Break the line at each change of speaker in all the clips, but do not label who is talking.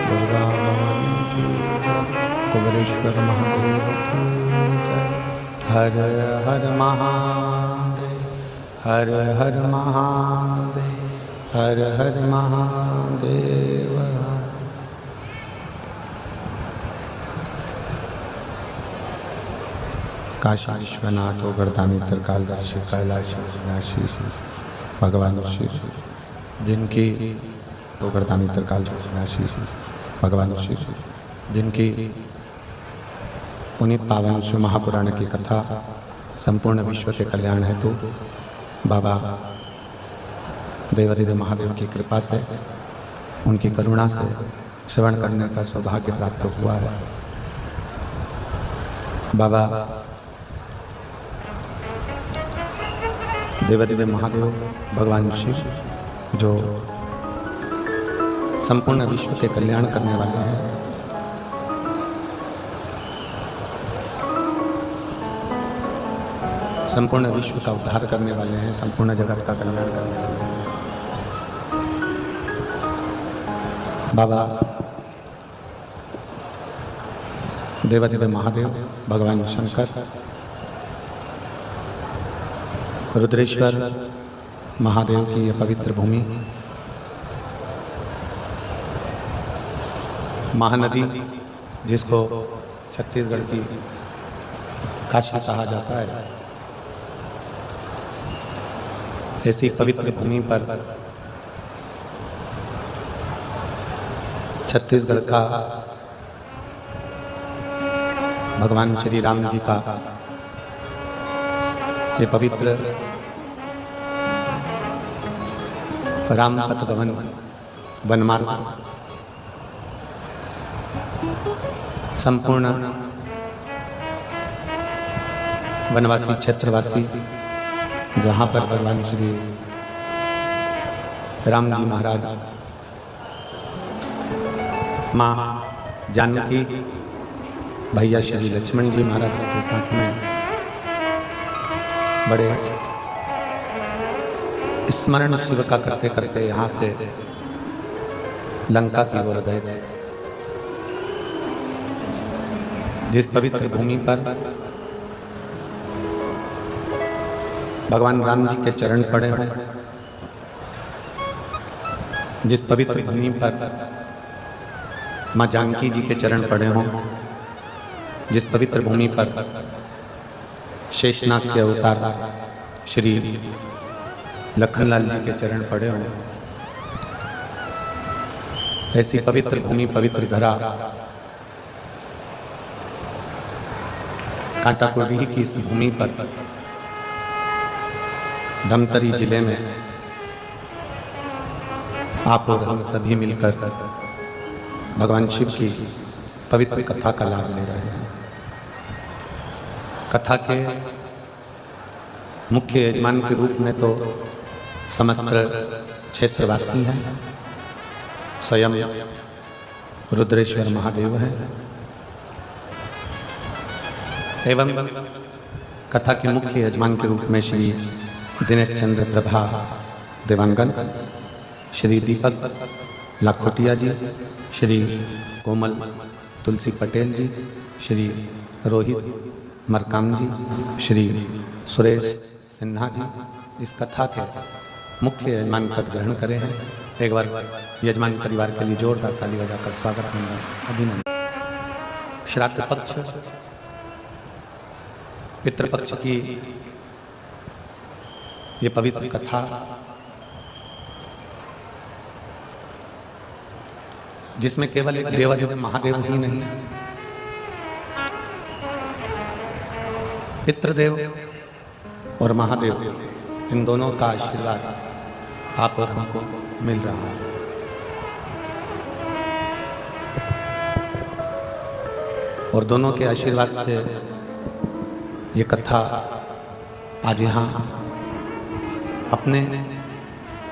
दुर्गा भवानी की कुबेरेश्वर महादेव की हर हर महादेव हर हर महादेव हर हर महादेव। काशी विश्वनाथ गर्दानी त्रिकालदर्शी कैलाश विनाशी भगवान शिव जिनकी गर्दानी त्रिकालदर्शी विनाशी भगवान शिव जिनकी पुनीत पावन शिव महापुराण की कथा संपूर्ण विश्व के कल्याण हेतु बाबा देवादिदेव महादेव की कृपा से उनकी करुणा से श्रवण करने का सौभाग्य प्राप्त हुआ है। बाबा देवादिदेव महादेव भगवान शिव जो संपूर्ण विश्व के कल्याण करने वाले हैं, संपूर्ण विश्व का उद्धार करने वाले हैं, संपूर्ण जगत का कल्याण करने वाले हैं। बाबा देवादिदेव महादेव भगवान शंकर रुद्रेश्वर महादेव की यह पवित्र भूमि महानदी जिसको छत्तीसगढ़ की काशी कहा जाता है, ऐसी पवित्र भूमि पर छत्तीसगढ़ का भगवान श्री राम जी का ये पवित्र राम पथगमन वनमार्ग संपूर्ण वनवासी क्षेत्रवासी जहाँ पर भगवान श्री राम जी महाराज माँ जानकी भैया श्री लक्ष्मण जी महाराज के साथ में बड़े स्मरण शिव का करते करते यहाँ से लंका की ओर गए थे। जिस पवित्र भूमि पर भगवान राम जी के चरण पड़े हैं, जिस पवित्र भूमि पर माँ जानकी जी के चरण पड़े हों, जिस पवित्र भूमि पर शेषनाग के अवतार श्री लखनलाल जी के चरण पड़े हों, ऐसी पवित्र भूमि पवित्र धरा कांटाकोडी की इस भूमि पर धमतरी जिले में आप और हम सभी मिलकर भगवान शिव की पवित्र कथा का लाभ ले रहे हैं। कथा के मुख्य यजमान के रूप में तो समस्त क्षेत्रवासी हैं, स्वयं रुद्रेश्वर महादेव हैं, एवं कथा के मुख्य यजमान के रूप में श्री दिनेश चंद्र प्रभा देवांगन, श्री दीपक लाखोटिया जी, श्री कोमल तुलसी पटेल जी, श्री रोहित मरकाम जी, श्री सुरेश सिन्हा जी इस कथा के मुख्य यजमान पद ग्रहण करे हैं। एक बार यजमान परिवार के लिए जोरदार ताली बजाकर स्वागत अभिनंदन। श्राद्ध पक्ष पितृपक्ष की ये पवित्र कथा जिसमें केवल एक देवादिदेव महादेव ही नहीं, पितृदेव और महादेव इन दोनों का आशीर्वाद आप और हमको मिल रहा है। और दोनों के आशीर्वाद से ये कथा आज यहाँ अपने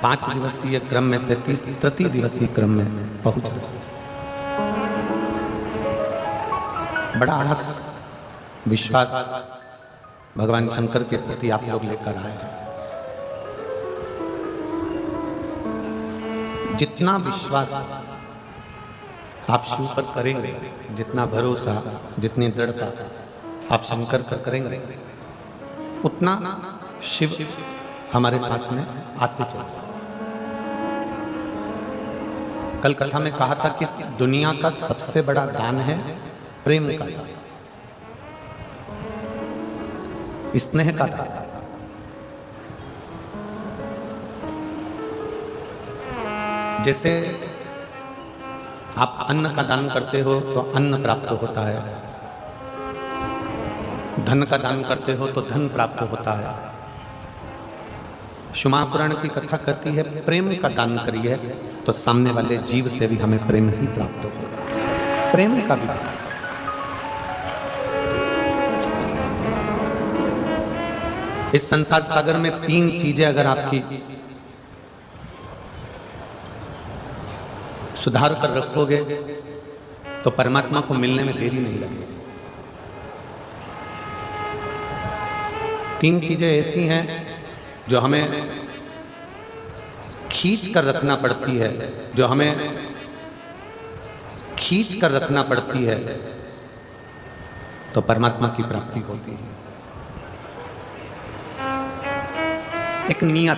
5 दिवसीय क्रम में से तृतीय दिवसीय क्रम में पहुंच रहे। बड़ा आस विश्वास भगवान शंकर के प्रति आप लोग लेकर आए हैं। जितना विश्वास आप शिव पर करेंगे, जितना भरोसा, जितनी दृढ़ता आप शंकर पर करेंगे, उतना शिव हमारे पास में आते चलते। कल कथा में कहा था कि दुनिया का सबसे बड़ा दान है प्रेम का दान, स्नेह का दान। जैसे आप अन्न का दान करते हो तो अन्न प्राप्त होता है, धन का दान करते हो तो धन प्राप्त होता है। शिव पुराण की कथा कहती है प्रेम का दान करिए तो सामने वाले जीव से भी हमें प्रेम ही प्राप्त होगा। प्रेम का भी दान। इस संसार सागर में 3 चीजें अगर आपकी सुधार कर रखोगे तो परमात्मा को मिलने में देरी नहीं लगेगी। 3 चीजें ऐसी हैं जो हमें खींच कर रखना पड़ती है, जो हमें खींच कर रखना पड़ती है तो परमात्मा की प्राप्ति होती है। एक नियत,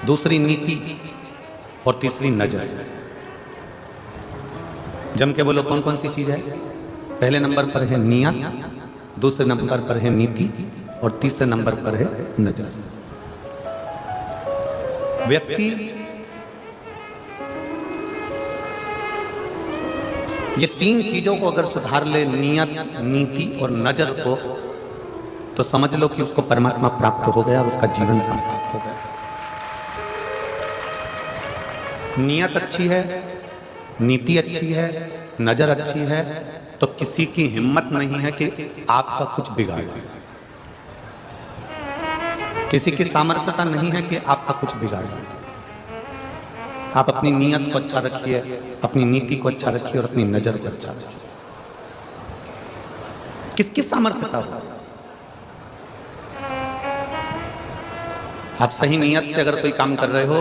दूसरी नीति और तीसरी नजर। जम के बोलो कौन कौन सी चीज है? पहले नंबर पर है नियत, दूसरे नंबर पर है नीति और तीसरे नंबर पर है नजर। व्यक्ति ये 3 चीजों को अगर सुधार ले, नियत, नीति और नजर को, तो समझ लो कि उसको परमात्मा प्राप्त हो गया, उसका जीवन सार्थक हो गया। नियत अच्छी है, नीति अच्छी है, नजर अच्छी है, तो किसी की हिम्मत नहीं है कि आपका कुछ बिगाड़े। किसी की सामर्थ्यता नहीं है कि आपका कुछ बिगाड़े। आप अपनी नियत को अच्छा रखिए, अपनी नीति को अच्छा रखिए और अपनी नजर को अच्छा रखिए। किसकी सामर्थ्यता हो? आप सही नियत से अगर कोई काम कर रहे हो,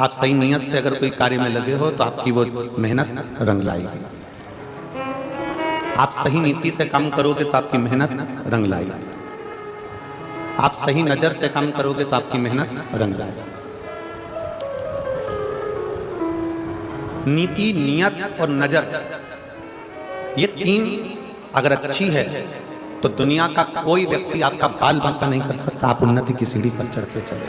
आप सही नियत से अगर कोई कार्य में लगे हो तो आपकी वो मेहनत रंग लाएगी। आप सही नीति से काम करोगे तो आपकी मेहनत रंग लाएगी। आप सही नजर से काम करोगे तो आपकी मेहनत रंग लाएगी। नीति, नियत और नजर, ये 3 अगर अच्छी है तो दुनिया का कोई व्यक्ति आपका बाल बांका नहीं कर सकता। आप उन्नति की सीढ़ी पर चढ़ते चले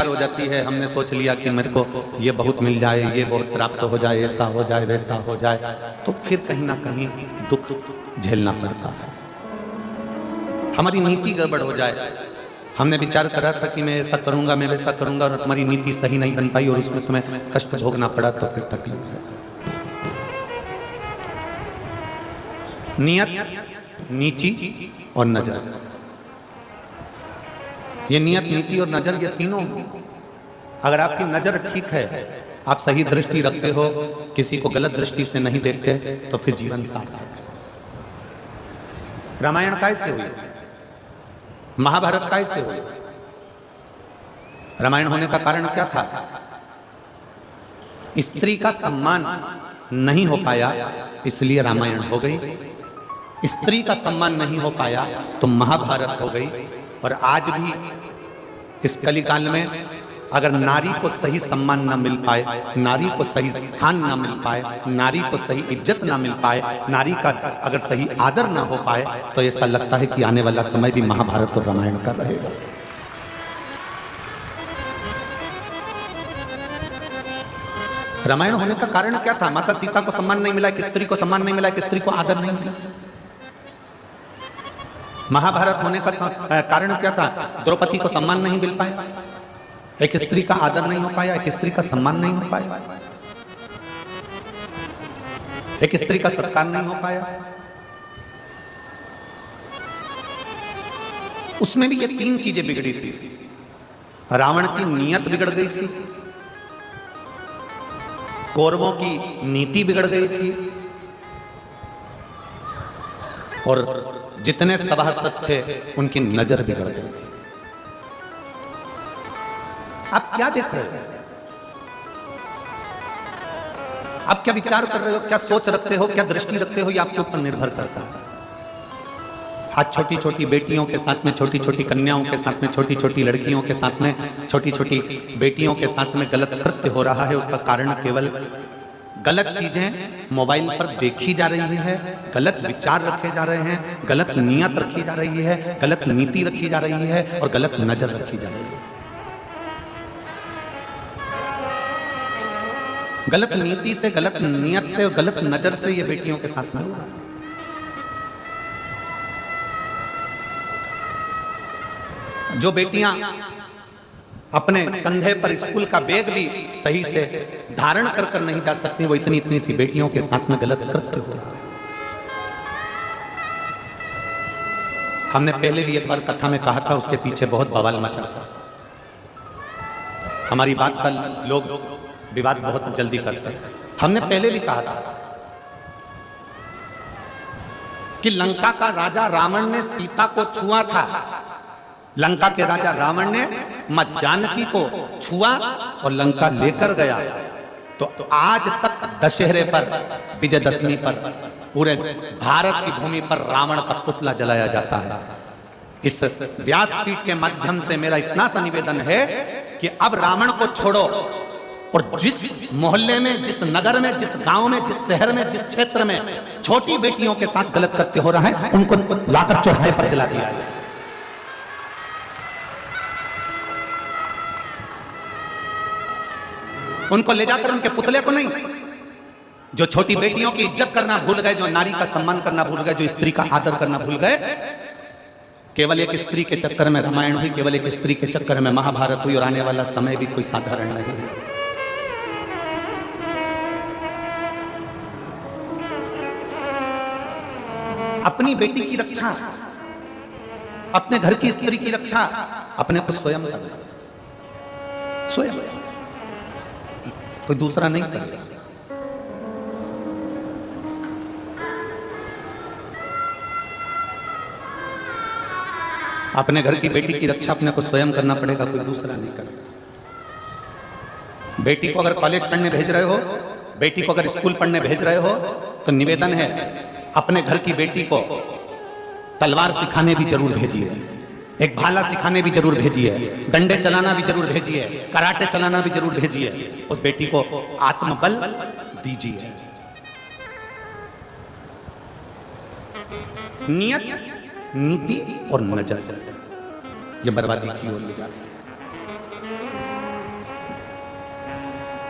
हो जाती है। हमने सोच लिया कि मेरे को ये बहुत मिल जाए, ये बहुत प्राप्त हो जाए, ऐसा हो जाए, वैसा हो जाए, तो फिर कहीं ना कहीं दुख झेलना पड़ता है। हमारी नीति गड़बड़ हो जाए। हमने विचार करा था कि मैं ऐसा करूंगा, मैं वैसा करूंगा, और तुम्हारी नीति सही नहीं बन पाई और उसमें तुम्हें कष्ट भोगना पड़ा, तो फिर तकलीफ है। नियत, नीति और नजर, ये नियत, नीति और नजर, ये तीनों, अगर आपकी नजर ठीक है, आप सही दृष्टि रखते हो, किसी को गलत दृष्टि से नहीं देखते, तो फिर जीवन सार्थक है। रामायण कैसे हुई? महाभारत कैसे हुई? रामायण होने का कारण क्या था? स्त्री का सम्मान नहीं हो पाया, इसलिए रामायण हो गई। स्त्री का सम्मान नहीं हो पाया तो महाभारत हो गई। और आज भी इस कलिकाल में अगर नारी को सही सम्मान ना मिल पाए, नारी को सही स्थान ना मिल पाए, नारी को सही इज्जत ना मिल पाए, नारी का अगर सही आदर ना हो पाए, तो ऐसा लगता है कि आने वाला समय भी महाभारत और रामायण का रहेगा। रामायण होने का कारण क्या था? माता सीता को सम्मान नहीं मिला, एक स्त्री को सम्मान नहीं मिला, एक स्त्री को आदर नहीं मिला। महाभारत होने का कारण क्या था? द्रौपदी को सम्मान नहीं मिल पाया, एक स्त्री का आदर नहीं हो पाया, एक स्त्री का सम्मान नहीं हो पाया, एक स्त्री का सत्कार नहीं हो पाया। उसमें भी ये 3 चीजें बिगड़ी थी। रावण की नीयत बिगड़ गई थी, कौरवों की नीति बिगड़ गई थी, और जितने सभासद थे उनकी नजर बिगड़ गई थी। आप क्या देख रहे हो? आप क्या विचार कर रहे हो, क्या सोच रखते हो, क्या दृष्टि रखते हो, ये आपके ऊपर निर्भर करता है। आज छोटी छोटी बेटियों के साथ में, छोटी छोटी कन्याओं के साथ में, छोटी छोटी लड़कियों के साथ में, छोटी छोटी बेटियों के साथ में गलत कृत्य हो रहा है। उसका कारण केवल गलत चीजें मोबाइल पर देखी जा रही है, गलत विचार रखे जा रहे हैं, गलत नियत रखी जा रही है, गलत नीति रखी जा रही है और गलत नजर रखी जा रही है। गलत नीति से, गलत नियत से और गलत नजर से ये बेटियों के साथ में हो रहा है। जो बेटियां अपने कंधे पर स्कूल का बैग भी सही से धारण कर कर नहीं जा सकती, वो इतनी इतनी सी बेटियों के साथ में गलत कृत्य हो रहा है। हमने पहले भी एक बार कथा में कहा था, उसके पीछे बहुत बवाल मचा था। हमारी बात का लोग विवाद बहुत जल्दी करते हैं। हमने पहले भी कहा था कि लंका का राजा रावण ने सीता को छुआ था। लंका के राजा रावण ने मां जानकी को छुआ और लंका लेकर गया। तो आज तक दशहरे पर, विजयदशमी पर पूरे भारत की भूमि पर रावण का पुतला जलाया जाता है। इस व्यासपीठ के माध्यम से मेरा इतना सा निवेदन है कि अब रावण को छोड़ो और जिस मोहल्ले में, जिस नगर में, जिस गांव में, जिस शहर में, जिस क्षेत्र में छोटी बेटियों के साथ गलत कृत्य हो रहा है, उनको लाकर चौराहे पर जला दिया है। उनको ले जाकर उनके पुतले को नहीं, जो छोटी बेटियों की इज्जत करना भूल गए, जो नारी का सम्मान करना भूल गए, जो स्त्री का आदर करना भूल गए। केवल एक स्त्री के चक्कर में रामायण हुई, केवल एक स्त्री के चक्कर में महाभारत हुई और आने वाला समय भी कोई साधारण नहीं है। अपनी बेटी की रक्षा, अपने घर की स्त्री की रक्षा अपने को स्वयं करना, स्वयं, कोई दूसरा नहीं करेगा। अपने घर की बेटी की रक्षा अपने को स्वयं करना पड़ेगा, कोई दूसरा नहीं करेगा। बेटी को अगर कॉलेज पढ़ने भेज रहे हो, बेटी को अगर स्कूल पढ़ने भेज रहे हो, तो निवेदन है अपने घर की बेटी को तलवार सिखाने भी जरूर भेजिए, एक भाला सिखाने भी जरूर भेजिए, डंडे चलाना भी जरूर भेजिए, कराटे चलाना भी जरूर भेजिए। उस बेटी को आत्मबल दीजिए। नियत, नीति और नजर, ये बर्बादी की ओर ले जा रही है।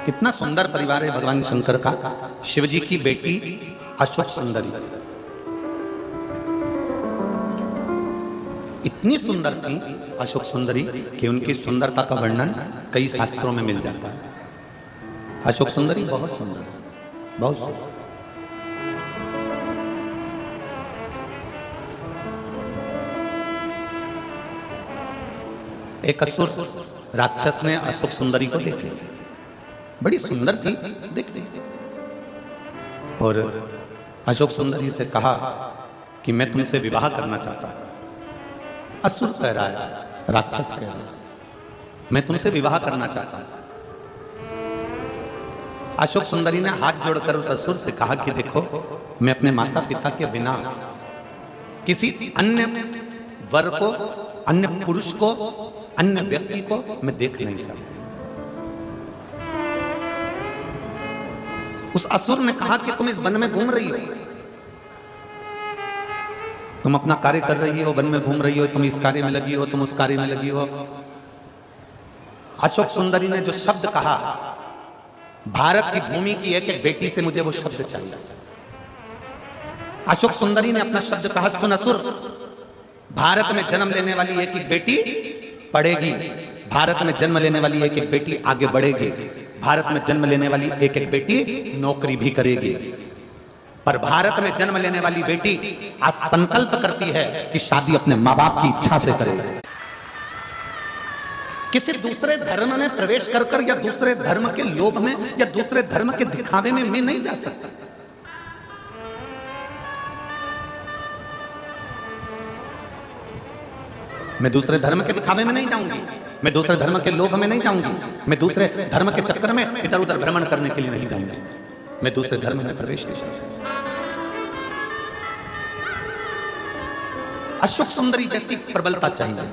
कितना सुंदर परिवार है भगवान शंकर का। शिवजी की बेटी अशोक सुंदरी इतनी सुंदर थी अशोक सुंदरी कि उनकी सुंदरता का वर्णन कई शास्त्रों में मिल जाता है। अशोक सुंदरी बहुत सुंदर है, बहुत सुंदर। एक असुर राक्षस ने अशोक सुंदरी को देख लिया, बड़ी सुंदर थी, देख ली, और अशोक सुंदरी से कहा कि मैं तुमसे विवाह करना चाहता हूं। असुर कह रहा है, राक्षस कह रहा है, मैं तुमसे विवाह करना चाहता हूं। अशोक सुंदरी ने हाथ जोड़कर उस असुर से कहा कि देखो, मैं अपने माता पिता के बिना किसी अन्य वर को, अन्य पुरुष को, अन्य व्यक्ति को मैं देख नहीं सकता। उस असुर ने कहा कि तुम इस वन में घूम रही हो, तुम अपना कार्य कर रही हो, वन में घूम रही हो, तुम इस कार्य में लगी हो, तुम उस कार्य में लगी हो। अशोक सुंदरी ने जो शब्द कहा, भारत की भूमि की एक एक बेटी से मुझे वो शब्द चाहिए। अशोक सुंदरी ने अपना शब्द कहा, सुन असुर, भारत में जन्म लेने वाली एक एक बेटी पढ़ेगी, भारत में जन्म लेने वाली एक एक बेटी आगे बढ़ेगी, भारत में जन्म लेने वाली एक एक बेटी नौकरी भी करेगी। पर भारत में जन्म लेने वाली बेटी आज संकल्प करती है कि शादी अपने माँ बाप की इच्छा से करेगी। किसी दूसरे धर्म में प्रवेश कर कर या दूसरे धर्म के लोभ में या दूसरे धर्म के दिखावे में मैं नहीं जा सकता। मैं दूसरे धर्म के दिखावे में नहीं जाऊंगी, मैं दूसरे धर्म के लोभ में नहीं जाऊंगी, मैं दूसरे धर्म के चक्कर में इधर उधर भ्रमण करने के लिए नहीं जाऊंगी। मैं दूसरे धर्म में प्रवेश नहीं करता। अशोक सुंदरी जैसी प्रबलता चाहिए,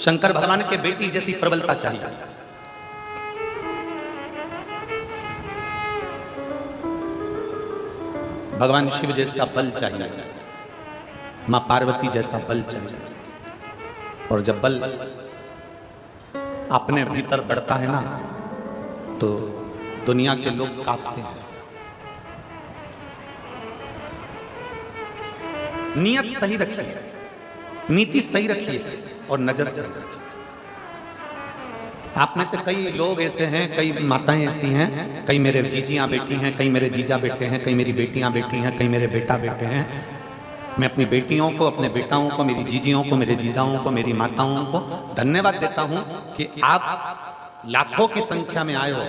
शंकर भगवान के बेटी जैसी प्रबलता चाहिए। भगवान शिव जैसा बल चाहिए, मां पार्वती जैसा बल चाहिए। और जब बल अपने भीतर बढ़ता है ना, तो दुनिया के लोग कांपते हैं। नियत सही रखिए, नीति सही रखिए और नजर सही रखिए। आप में से कई लोग ऐसे हैं, कई माताएं ऐसी हैं, कई मेरे जीजियां बेटी हैं, कई मेरे जीजा बेटे हैं, कई मेरी बेटियां बेटी हैं, कई मेरे बेटा बेटे हैं। मैं अपनी बेटियों को, अपने बेटाओं को, मेरी जीजियों को, मेरे जीजाओं को, मेरी माताओं को धन्यवाद देता हूं कि आप लाखों की संख्या में आए हो।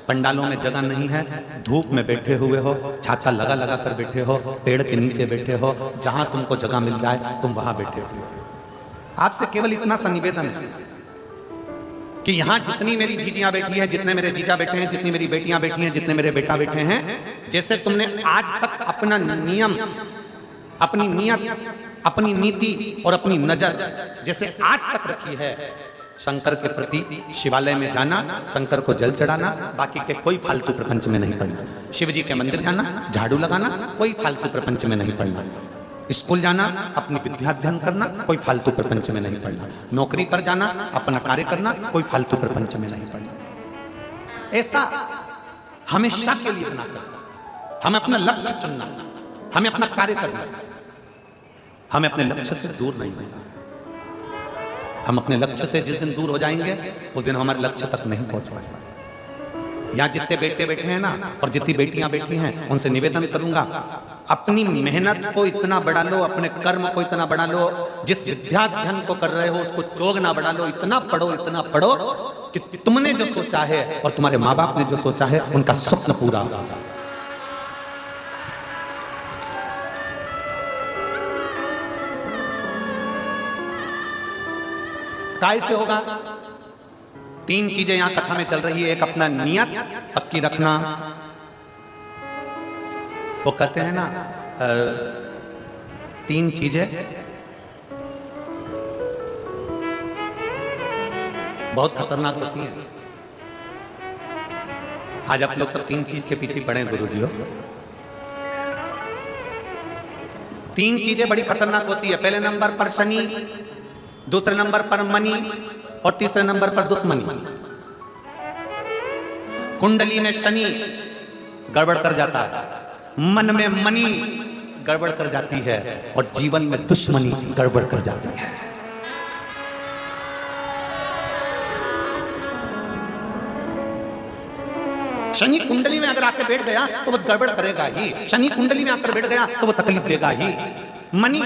पंडालों में जगह नहीं है, धूप में बैठे हुए हो, छाछा लगा लगा कर बैठे हो, पेड़ के नीचे बैठे हो, जहां तुमको जगह मिल जाए तुम वहां बैठे हो। आपसे केवल इतना सा निवेदन है कि यहां जितनी मेरी जीजियां बैठी हैं, जितने मेरे जीजा बैठे हैं, जितनी मेरी बेटियां बैठी हैं, जितने मेरे बेटा बैठे हैं, जैसे तुमने आज तक अपना नियम, अपनी नियत, अपनी नीति और अपनी नजर जैसे आज तक रखी है शंकर के प्रति, शिवालय में जाना, शंकर को जल चढ़ाना, बाकी के कोई फालतू प्रपंच में नहीं पड़ना। शिव जी के मंदिर जाना, झाड़ू लगाना, कोई फालतू प्रपंच में नहीं पड़ना। स्कूल जाना, अपनी विद्या अध्ययन करना, कोई फालतू प्रपंच में नहीं पड़ना। नौकरी पर जाना, अपना कार्य करना, कोई फालतू प्रपंच में नहीं पड़ना। ऐसा हमेशा के लिए बना करना, हमें अपना लक्ष्य चुनना, हमें अपना कार्य करना, हमें अपने लक्ष्य से दूर नहीं होना। हम अपने लक्ष्य से जिस दिन दूर हो जाएंगे उस दिन हमारे लक्ष्य तक नहीं पहुंच पाएंगे। यहाँ जितने बेटे बैठे हैं ना, और जितनी बेटियां बैठी हैं, उनसे निवेदन करूंगा, अपनी मेहनत को इतना बढ़ा लो, अपने कर्म को इतना बढ़ा लो, जिस विद्याध्ययन को कर रहे हो उसको चोग ना बढ़ा लो, इतना पढ़ो कि तुमने जो सोचा है और तुम्हारे माँ बाप ने जो सोचा है उनका स्वप्न पूरा हो जाए। कैसे होगा? 3 चीजें यहां कथा में चल रही है। एक अपना नियत पक्की रखना, वो कहते हैं ना 3 चीजें बहुत खतरनाक होती हैं। आज आप लोग सब 3 चीज के पीछे पड़े गुरुजी हो। 3 चीजें बड़ी खतरनाक होती है। पहले नंबर पर शनि, दूसरे नंबर पर मनी और तीसरे नंबर पर दुश्मनी। कुंडली में शनि गड़बड़ कर जाता है, मन में मनी गड़बड़ कर जाती है और जीवन में दुश्मनी गड़बड़ कर जाती है। शनि कुंडली में अगर आकर बैठ गया तो वो गड़बड़ करेगा ही। शनि कुंडली में आकर बैठ गया तो वो तकलीफ देगा ही। मनी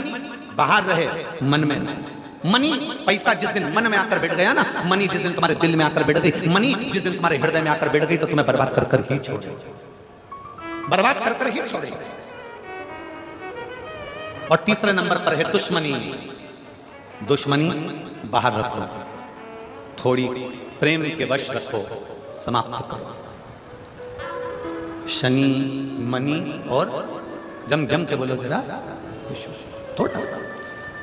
बाहर रहे, मन में नहीं। मनी पैसा जिस दिन मन में आकर बैठ गया ना, मनी जिस दिन तुम्हारे दिल में आकर बैठ गई, मनी जिस दिन तुम्हारे हृदय में आकर बैठ गई, तो तुम्हें बर्बाद कर कर ही छोड़ेगी, बर्बाद कर कर ही छोड़ेगी। और तीसरे नंबर पर है दुश्मनी। दुश्मनी बाहर रखो, थोड़ी प्रेम के वश रखो, समाप्त करो। शनि, मनी और जम जम के बोलो जरा, थोड़ा सा।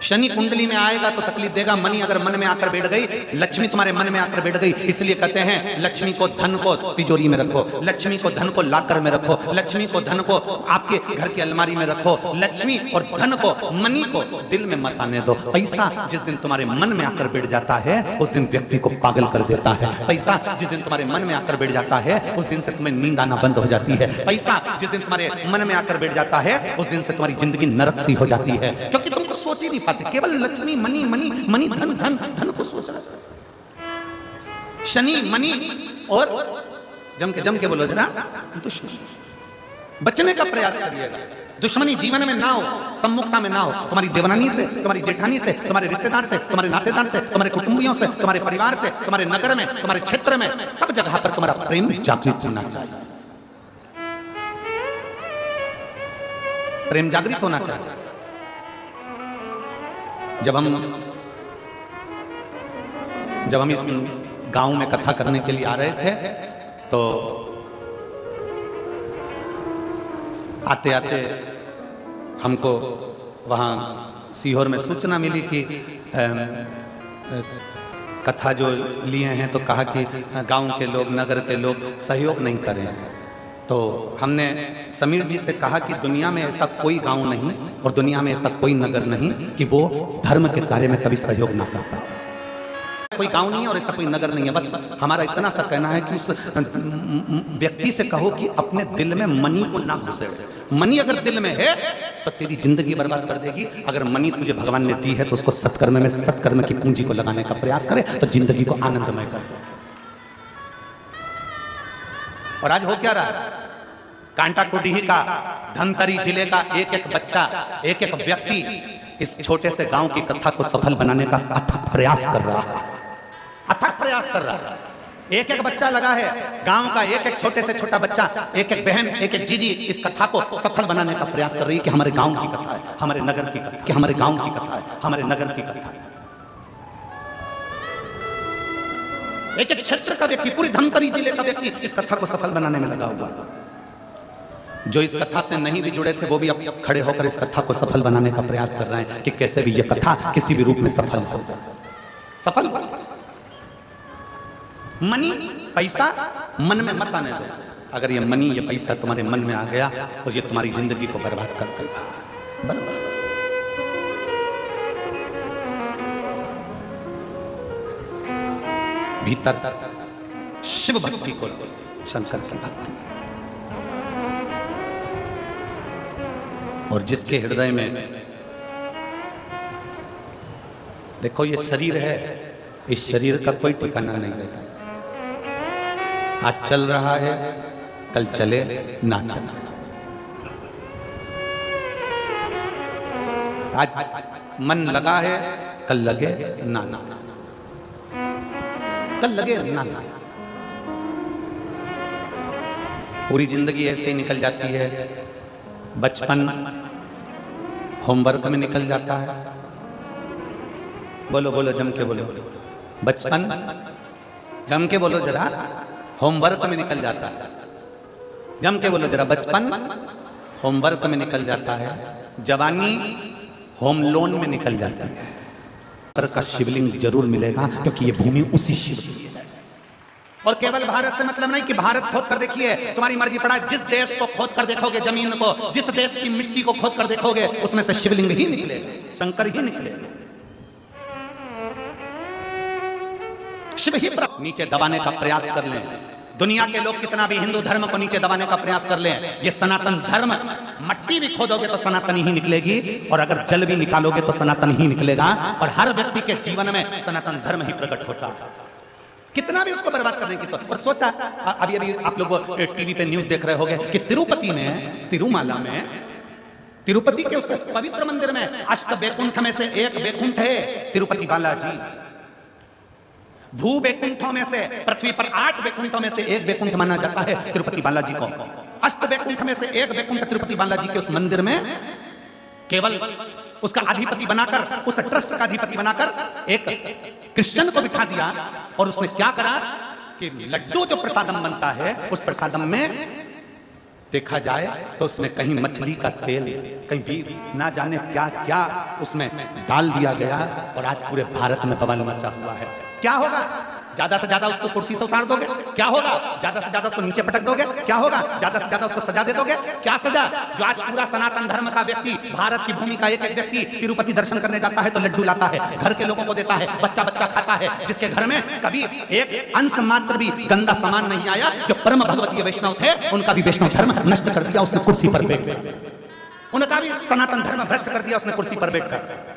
शनि कुंडली में आएगा तो तकलीफ देगा। मनी अगर मन में आकर बैठ गई, लक्ष्मी तुम्हारे मन में आकर बैठ गई, इसलिए कहते हैं लक्ष्मी को, धन को तिजोरी में रखो, लक्ष्मी को, धन को लाकर में रखो, लक्ष्मी को, धन को आपके घर की अलमारी में रखो। लक्ष्मी और धन को, मनी को दिल में मत आने दो। पैसा जिस दिन तुम्हारे मन में आकर बैठ जाता है उस दिन व्यक्ति को पागल कर देता है। पैसा जिस दिन तुम्हारे मन में आकर बैठ जाता है उस दिन से तुम्हें नींद आना बंद हो जाती है। पैसा जिस दिन तुम्हारे मन में आकर बैठ जाता है उस दिन से तुम्हारी जिंदगी नरक सी हो जाती है, क्योंकि तुमको सोच ही नहीं पाते, केवल लक्ष्मी, मनी मनी मनी, धन धन धन को सोच रहा है। शनि, मनी और जम के बोलो जरा, दुश्मनी। बचने का प्रयास करिएगा। दुश्मनी जीवन में ना हो, सम्मुखता में ना हो। तुम्हारी देवरानी से, तुम्हारी जेठानी से, तुम्हारे रिश्तेदार से, तुम्हारे नातेदार से, तुम्हारे कुटुंबियों से, तुम्हारे परिवार से, तुम्हारे नगर में, तुम्हारे क्षेत्र में, सब जगह पर तुम्हारा प्रेम जागृत होना चाहिए। प्रेम जागृत होना चाहिए। जब हम इस गांव में कथा करने के लिए आ रहे थे तो आते आते हमको वहाँ सीहोर में सूचना मिली कि कथा जो लिए हैं तो कहा कि गांव के लोग, नगर के लोग सहयोग नहीं करें। तो हमने समीर जी से कहा कि दुनिया में ऐसा कोई गांव नहीं और दुनिया में ऐसा कोई नगर नहीं कि वो धर्म के कार्य में कभी सहयोग ना करता। कोई गांव नहीं है और ऐसा कोई नगर नहीं है। बस हमारा इतना सा कहना है कि उस व्यक्ति से कहो कि अपने दिल में मनी को ना घुसे। मनी अगर दिल में है तो तेरी जिंदगी बर्बाद कर देगी। अगर मनी तुझे भगवान ने दी है तो उसको सत्कर्म में, सत्कर्म की पूंजी को लगाने का प्रयास करे तो जिंदगी को आनंदमय कर दे। और आज हो क्या रहा है, कांटाकुटीही का, धमतरी जिले का एक एक बच्चा, एक एक व्यक्ति इस छोटे से गांव की कथा को सफल बनाने का अथक प्रयास कर रहा है, अथक प्रयास कर रहा है। एक एक बच्चा लगा है, गांव का एक एक छोटे से छोटा बच्चा, एक एक बहन, एक एक जीजी इस कथा को सफल बनाने का प्रयास कर रही है कि हमारे गांव की कथा है, हमारे नगर की कथा, कि हमारे गांव की कथा है, हमारे नगर की कथा है। एक एक क्षेत्र का व्यक्ति, पूरी धमतरी जिले का व्यक्ति इस कथा को सफल बनाने में लगा हुआ। जो इस कथा से नहीं भी जुड़े थे वो भी अब खड़े होकर इस कथा को सफल बनाने का प्रयास कर रहे हैं कि कैसे भी ये कथा किसी भी रूप में सफल हो जाए। सफल हो। मनी, पैसा मन में मत आने दो। अगर ये मनी, ये पैसा तुम्हारे मन में आ गया तो ये तुम्हारी जिंदगी को बर्बाद कर देगा। बर्बाद। भीतर शिव भक्ति को, शंकर की भक्ति, और जिसके हृदय में, देखो ये शरीर है, इस शरीर का कोई ठिकाना नहीं रहता। आज चल रहा है, कल चले ना चले। आज मन लगा है, कल लगे ना ना, कल लगे ना ना। पूरी जिंदगी ऐसे ही निकल जाती है। बचपन होमवर्क में निकल जाता है। बोलो बोलो, जम के बोलो। बचपन, जम के बोलो जरा, होमवर्क में निकल जाता है। जम के बोलो जरा, बचपन होमवर्क में निकल जाता है। जवानी होम लोन में निकल जाती है। पर का शिवलिंग जरूर मिलेगा क्योंकि ये भूमि उसी शिव की है। और केवल भारत से मतलब नहीं कि भारत खोद कर देखिए, तुम्हारी मर्जी पड़ा। जिस देश को खोद कर देखोगे, जमीन को, जिस देश की मिट्टी को खोद कर देखोगे, उसमें से शिवलिंग ही निकलेगा, शंकर ही निकलेगा, शिव ही नीचे दबाने का प्रयास कर लें। दुनिया के लोग कितना भी हिंदू धर्म को नीचे दबाने का प्रयास कर लें, ये सनातन धर्म, मट्टी भी खोदोगे तो सनातन ही निकलेगी, और अगर जल भी निकालोगे तो सनातन ही निकलेगा। और हर व्यक्ति के जीवन में सनातन धर्म ही प्रकट होता है, कितना भी उसको बर्बाद करने की सोच। और सोचा, अभी अभी आप लोग टीवी पे न्यूज देख रहे होंगे कि तिरुपति में, तिरुमाला में, तिरुपति के उस पवित्र मंदिर में अष्ट वैकुंठ में से एक वैकुंठ है तिरुपति बालाजी। भू वैकुंठों में से, पृथ्वी पर 8 वैकुंठों में से एक वैकुंठ माना जाता है तिरुपति बालाजी को। अष्ट वैकुंठ में से एक वैकुंठ तिरुपति बालाजी के उस मंदिर में केवल उसका अधिपति बनाकर, उस ट्रस्ट का अधिपति बनाकर एक क्रिश्चियन को बिठा दिया। और उसने क्या करा कि लड्डू जो प्रसादम बनता है, उस प्रसादम में देखा जाए तो उसमें कहीं मछली का तेल, कहीं भी ना जाने क्या क्या उसमें डाल दिया गया। और आज पूरे भारत में बवाल मचा हुआ है। क्या होगा? ज्यादा से ज्यादा उसको कुर्सी से उतार दोगे? क्या होगा? ज्यादा से ज्यादा उसको नीचे पटक दोगे? क्या होगा? ज्यादा से ज्यादा उसको सजा दे दोगे? क्या सजा? जो आज पूरा सनातन धर्म का व्यक्ति, भारत की भूमि का एक एक व्यक्ति तिरुपति दर्शन करने जाता है तो लड्डू लाता है, घर के लोगों को देता है, बच्चा बच्चा खाता है। जिसके घर में कभी एक अंश मात्र भी गंदा सामान नहीं आया, जो परम भगवतीय वैष्णव थे, उनका भी वैष्णव धर्म नष्ट कर दिया उसने कुर्सी पर बैठकर। उनका भी सनातन धर्म भ्रष्ट कर दिया उसने कुर्सी पर बैठकर।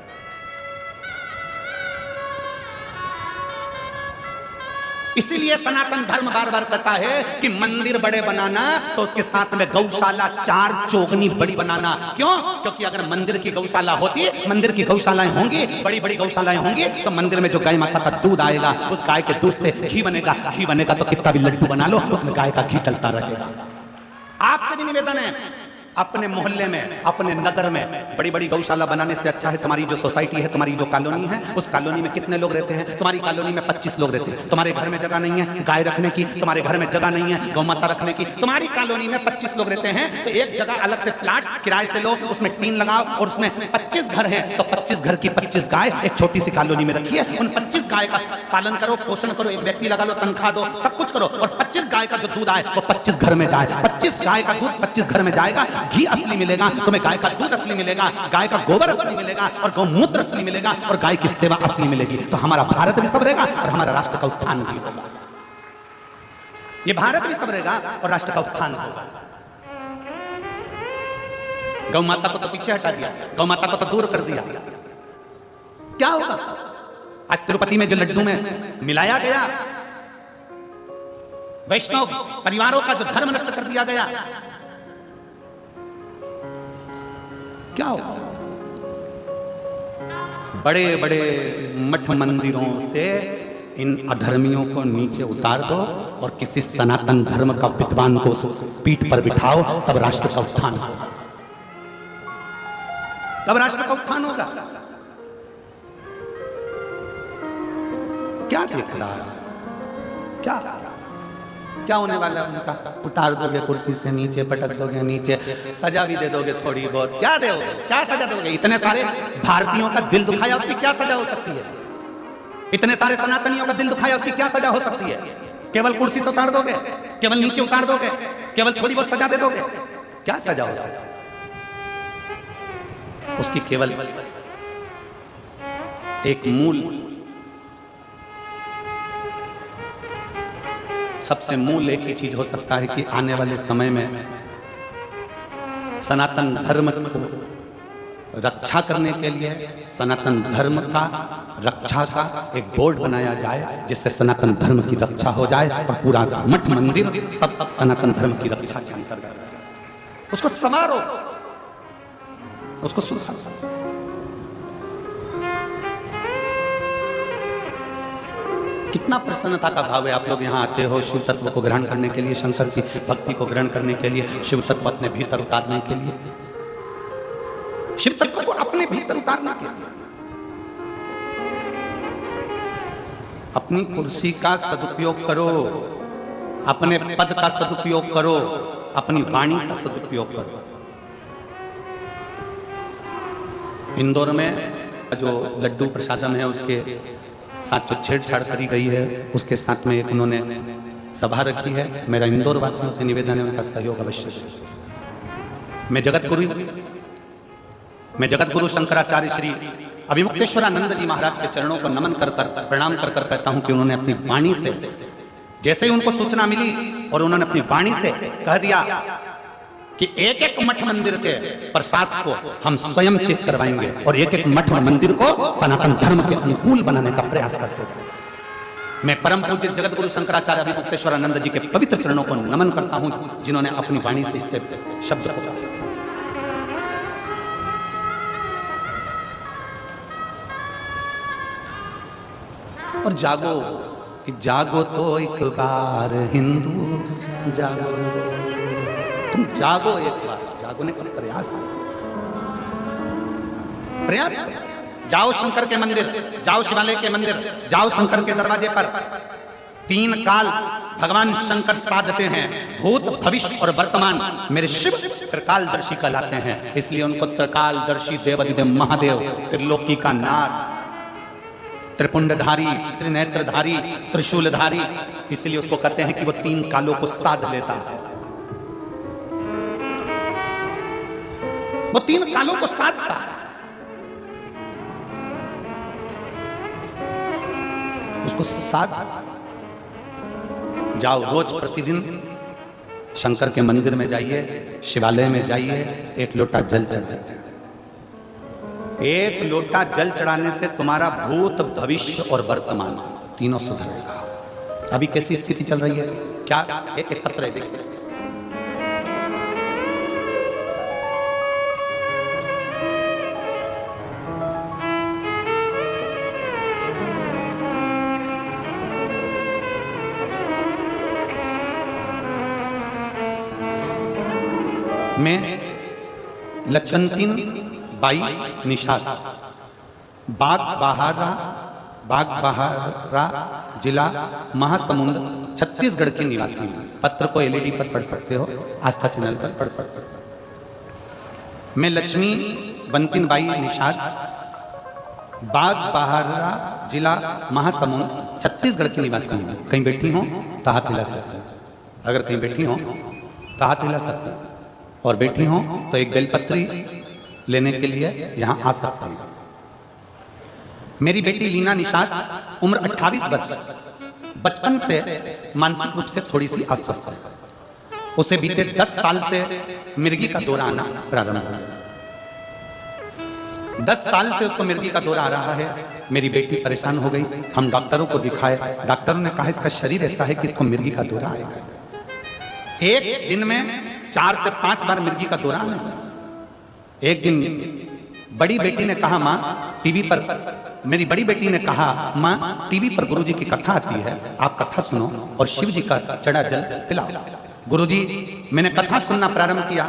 इसीलिए सनातन धर्म बार बार कहता है कि मंदिर बड़े बनाना तो उसके साथ में गौशाला 4 चौगनी बड़ी बनाना। क्यों? क्योंकि अगर मंदिर की गौशाला होती, मंदिर की गौशालाएं होंगी, बड़ी बड़ी गौशालाएं होंगी, तो मंदिर में जो गाय माता का दूध आएगा, उस गाय के दूध से घी बनेगा। घी बनेगा तो कितना भी लड्डू बना लो, उसमें गाय का घी चलता रहेगा। आपसे भी निवेदन है,
अपने मोहल्ले में, अपने नगर में बड़ी बड़ी गौशाला बनाने से अच्छा है तुम्हारी जो सोसाइटी है, तुम्हारी जो कॉलोनी है, उस कॉलोनी में कितने लोग रहते हैं? तुम्हारी कॉलोनी में 25 लोग रहते हैं। तुम्हारे घर में जगह नहीं है गाय रखने की, तुम्हारे घर में जगह नहीं है गौ माता रखने की, तुम्हारी कॉलोनी में 25 लोग रहते हैं, तो एक जगह अलग से प्लाट किराए से लो, उसमें टीन लगाओ और उसमें 25 घर हैं, तो 25 घर की 25 गाय एक छोटी सी कॉलोनी में रखिए, उन 25 गाय का पालन करो, पोषण करो, एक व्यक्ति लगा लो, तनख्वाह दो, सब कुछ करो, और 25 गाय का जो दूध आए वो 25 घर में जाए। 25 गाय का दूध 25 घर में जाएगा, घी असली मिलेगा, तुम्हें गाय का दूध असली मिलेगा, गाय का गोबर असली मिलेगा, और गौमूत्र असली मिलेगा, और गाय की सेवा असली मिलेगी। तो हमारा भारत भी संवरेगा और हमारा राष्ट्र का उत्थान भी होगा। ये भारत भी संवरेगा और राष्ट्र का उत्थान होगा। गौ माता को तो पीछे हटा दिया, गौ माता को तो दूर कर दिया, क्या होगा? आज तिरुपति में जो लड्डू में मिलाया गया, वैष्णव परिवारों का जो धर्म नष्ट कर दिया गया, क्या हो? बड़े बड़े मठ मंदिरों से इन अधर्मियों को नीचे उतार दो और किसी सनातन धर्म का विद्वान को पीठ पर बिठाओ, तब राष्ट्र का उत्थान होगा, तब राष्ट्र का उत्थान होगा। क्या देख रहा है? क्या होने वाला है उनका? उतार दोगे कुर्सी से नीचे, पटक दोगे नीचे, सजा भी दे दोगे थोड़ी बहुत, क्या दोगे? क्या सजा दोगे? इतने सारे भारतीयों का दिल दुखाया, उसकी क्या सजा हो सकती है? इतने सारे सनातनियों का दिल दुखाया, उसकी क्या सजा हो सकती है? केवल कुर्सी से उतार दोगे? केवल नीचे उतार दोगे? केवल थोड़ी बहुत सजा दे दोगे? क्या सजा हो सकती है? उसकी केवल एक मूल, सबसे मूल एक ही चीज हो सकता है कि आने वाले समय में सनातन धर्म को रक्षा करने के लिए सनातन धर्म का रक्षा का एक बोर्ड बनाया जाए, जिससे सनातन धर्म की रक्षा हो जाए और पूरा मठ मंदिर सब सनातन धर्म की रक्षा के अंतर्गत आ जाए। उसको संवारो, उसको सुधारो। कितना प्रसन्नता का भाव है। आप लोग यहाँ आते हो शिव तत्व को ग्रहण करने के लिए, शंकर की भक्ति को ग्रहण करने के लिए, शिव तत्व अपने भीतर उतारने के लिए, शिव तत्व को अपने भीतर उतारने के लिए। अपनी कुर्सी का सदुपयोग करो, अपने पद का सदुपयोग करो, अपनी वाणी का सदुपयोग करो। इंदौर में जो लड्डू प्रसादम है उसके साथ जो छेड़छाड़ करी गई है, उसके साथ में एक उन्होंने सभा रखी है। मेरा इंदौर वासियों से निवेदन है, उनका सहयोग अवश्य दें। मैं जगत गुरु शंकराचार्य श्री अभिमुक्तेश्वरानंद जी महाराज के चरणों को नमन कर प्रणाम कर कहता हूं कि उन्होंने अपनी वाणी से, जैसे ही उनको सूचना मिली और उन्होंने अपनी वाणी से कह दिया कि एक एक मठ मंदिर के प्रसाद को हम स्वयं चेक करवाएंगे और एक एक मठ और मंदिर को सनातन धर्म के अनुकूल बनाने का प्रयास करते हैं। मैं परम पूज्य जगत गुरु शंकराचार्य अभिमुक्तेश्वरानंद जी के पवित्र चरणों को नमन करता हूं, जिन्होंने अपनी वाणी से इस शब्द को कहा। और जागो, जागो तो एक बार हिंदू जागो, तुम जागो एक बार, जागोने का प्रयास जाओ शंकर के मंदिर, जाओ शिवालय के मंदिर, जाओ शंकर के दरवाजे पर। 3 काल भगवान शंकर साधते हैं, भूत भविष्य और वर्तमान। मेरे शिव त्रिकालदर्शी कहलाते हैं, इसलिए उनको त्रिकालदर्शी देवाधिदेव महादेव, त्रिलोकी का नाथ, त्रिपुंडधारी, त्रिनेत्रधारी, त्रिशूलधारी, इसलिए उसको कहते हैं कि वो 3 कालों को साध लेता है। वो 3 कालों को साधता है। उसको साध जाओ, रोज प्रतिदिन शंकर के मंदिर में जाइए, शिवालय में जाइए, एक लोटा जल चढ़ जाए। एक लोटा जल चढ़ाने से तुम्हारा भूत भविष्य और वर्तमान तीनों सुधरेगा। अभी कैसी स्थिति चल रही है? क्या एक पत्र है, देखिए। मैं लक्षंतीन बाई निषाद, बाग बहारा जिला महासमुंद छत्तीसगढ़ की निवासी हैं। पत्र को एलईडी पर पढ़ सकते हो, आस्था चैनल पर पढ़ सकते हो। मैं लक्ष्मी बंतिन बाई निषाद, बाग बहारा जिला महासमुंद छत्तीसगढ़ की निवासी हूँ। कहीं बैठी हो तो हाथ हिला सकते हैं, अगर कहीं बैठी हो तो हाथ हिला सकते हैं, और बैठी हो तो एक बेलपत्री लेने के लिए यहाँ आ सकते हैं। मेरी बेटी लीना निषाद, उम्र 28 वर्ष, बचपन से मानसिक रूप से थोड़ी सी अस्वस्थ है। उसे बीते 10 साल से मिर्गी का दौरा आना प्रारंभ हो गया। 10 साल से उसको मिर्गी का दौरा आ रहा है। मेरी बेटी परेशान हो गई। हम डॉक्टरों को दिखाए, डॉक्टरों ने कहा इसका शरीर ऐसा है कि इसको मिर्गी का दौरा आएगा। एक दिन में 4 से 5 बार मिर्गी का दौरा आने लगा। एक दिन बड़ी बेटी ने कहा, माँ टीवी पर, मेरी बड़ी बेटी ने कहा, माँ टीवी पर गुरुजी की कथा आती है, आप कथा सुनो और शिव जी का चढ़ा जल पिलाओ। गुरुजी, मैंने कथा सुनना प्रारंभ किया,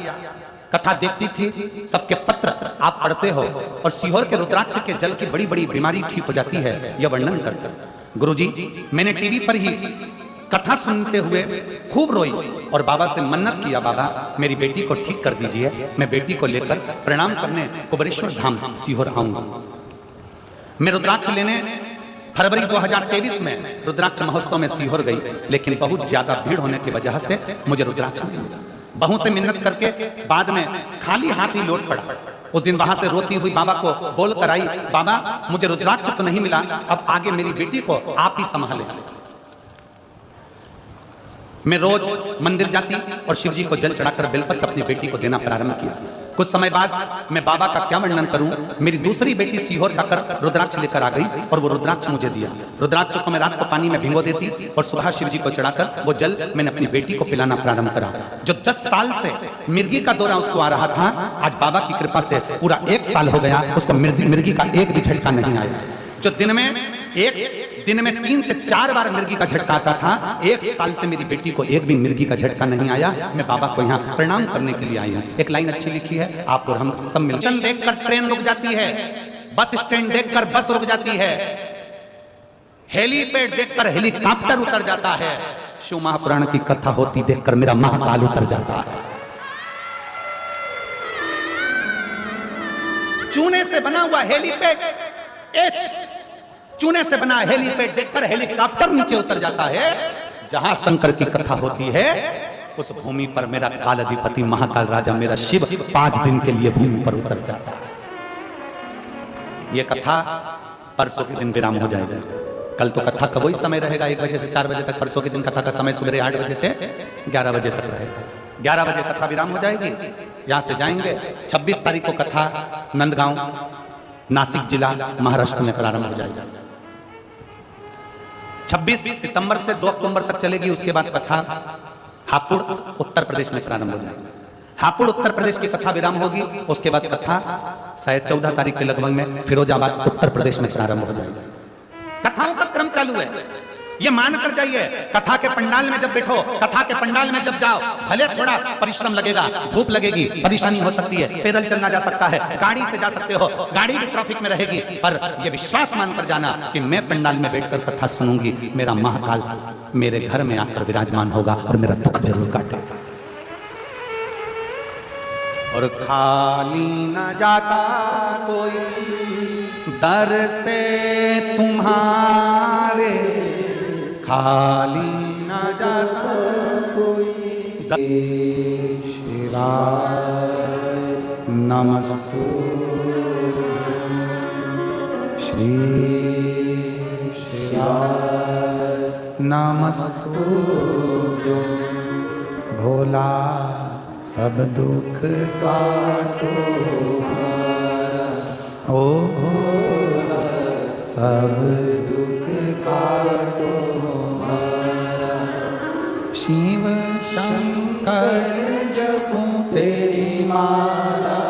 कथा देखती थी, सबके पत्र आप पढ़ते हो और सीहोर के रुद्राक्ष के जल की बड़ी बड़ी बीमारी ठीक हो जाती है, यह वर्णन करते। गुरुजी, मैंने टीवी पर ही कथा सुनते हुए खूब रोई और बाबा से मन्नत किया, बाबा मेरी बेटी को ठीक कर दीजिए, मैं बेटी को लेकर प्रणाम करने कुबरेश्वर धाम सीहोर आऊंगा। मैं रुद्राक्ष लेने फरवरी 2023 में रुद्राक्ष महोत्सव में सीहोर गई, लेकिन बहुत ज्यादा भीड़ होने की वजह से मुझे रुद्राक्ष नहीं मिला। बहू से मिन्नत करके बाद में खाली हाथ ही लौट पड़ा। उस दिन वहां से रोती हुई बाबा को बोल कर आई, बाबा मुझे रुद्राक्ष तो नहीं मिला, अब आगे मेरी बेटी को आप ही संभालें। मैं रोज मंदिर जाती और शिव जी को जल चढ़ाकर बेलपत्र अपनी बेटी को देना प्रारंभ किया। कुछ समय बाद मैं बाबा का क्या वर्णन करूं, मेरी दूसरी बेटी सीहोर जाकर रुद्राक्ष लेकर आ गई और वो रुद्राक्ष मुझे दिया। रुद्राक्ष को मैं रात को पानी में भिगो देती और सुबह शिव जी को चढ़ाकर वो जल मैंने अपनी बेटी को पिलाना प्रारंभ करा। जो 10 साल से मिर्गी का दौरा उसको आ रहा था, आज बाबा की कृपा से पूरा 1 साल हो गया, उसको मिर्गी का एक भी झटका नहीं आया। जो दिन में 3 से 4 बार मिर्गी का झटका आता था, 1 साल से मेरी बेटी को एक भी मिर्गी का झटका नहीं आया। मैं बाबा को यहाँ प्रणाम करने के लिए आई हूँ। एक लाइन अच्छी लिखी है, आप और हम सब मिलकर देखकर ट्रेन रुक जाती है, बस स्टैंड देखकर बस रुक जाती है, हेलीपैड देखकर हेलीकॉप्टर उतर जाता है, शिव महापुराण की कथा होती देखकर मेरा महाकाल उतर जाता है। चूने से बना हुआ हेलीपैड, चूने से बना हेलीपैड देखकर हेलीकॉप्टर नीचे उतर जाता है। जहां शंकर की कथा होती है उस भूमि पर मेरा काल अधिपति महाकाल राजा मेरा शिव 5 दिन के लिए भूमि पर उतर जाता है। यह कथा परसों के दिन विराम हो जाएगा। कल तो कथा का वही समय रहेगा, 1 बजे से 4 बजे तक। परसों के दिन कथा का समय सुबह 8 बजे से 11 बजे तक रहेगा। 11 बजे कथा विराम हो जाएगी, यहां से जाएंगे। 26 तारीख को कथा नंदगांव नासिक जिला महाराष्ट्र में प्रारंभ हो जाएगा। 26 सितंबर से 2 अक्टूबर तक चलेगी। उसके बाद कथा हापुड़ उत्तर प्रदेश में प्रारंभ हो जाएगी। हापुड़ उत्तर प्रदेश की कथा विराम होगी। उसके बाद कथा शायद 14 तारीख के लगभग में फिरोजाबाद उत्तर प्रदेश में प्रारंभ हो जाएगी। कथाओं का क्रम चालू है, ये मान कर जाइए। कथा के पंडाल में जब बैठो, कथा के पंडाल में जब जाओ, भले थोड़ा परिश्रम लगेगा, धूप लगेगी, परेशानी हो सकती है, पैदल चलना जा सकता है, गाड़ी से जा सकते हो, गाड़ी भी ट्रैफिक में रहेगी, पर यह विश्वास मानकर जाना कि मैं पंडाल में बैठकर कथा सुनूंगी, मेरा महाकाल मेरे घर में आकर विराजमान होगा और मेरा दुख जरूर काटेगा। और खाली न जाता कोई दर से तुम्हारे, खाली न जाता कोई। शिवाय नमस्तुभ्यं, श्री शिवाय नमस्तुभ्यं। भोला सब दुख काटो, ओ भोला सब दुख काटो। शिव शंकर जपूं तेरी माला,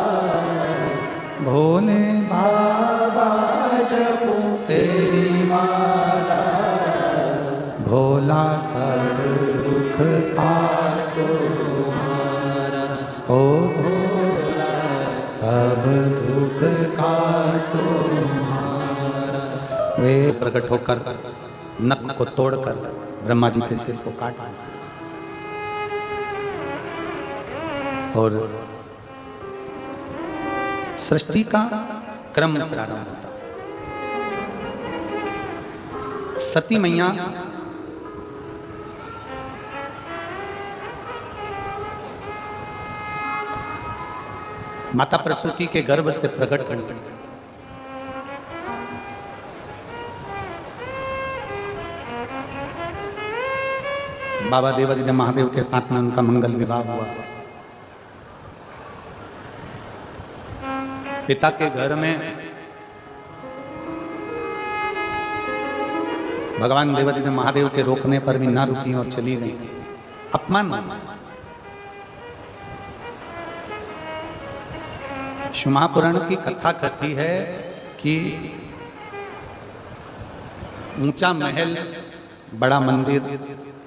भोले बाबा जपूं तेरी माला। भोला सब दुख काटो हमारा, ओ भोला
सब दुख काटो हमारा। वे प्रकट होकर नख को तोड़कर ब्रह्मा जी के सिर को काटा और सृष्टि का क्रम प्रारंभ होता। सती मैया माता प्रसूति के गर्भ से प्रकट हुई। बाबा देवादिदेव महादेव के साथ में उनका मंगल विवाह हुआ। पिता के घर में भगवान देवादिदेव महादेव के रोकने पर भी ना रुकी और चली गई। अपमान माना। महापुराण की कथा कहती है कि ऊंचा महल, बड़ा मंदिर,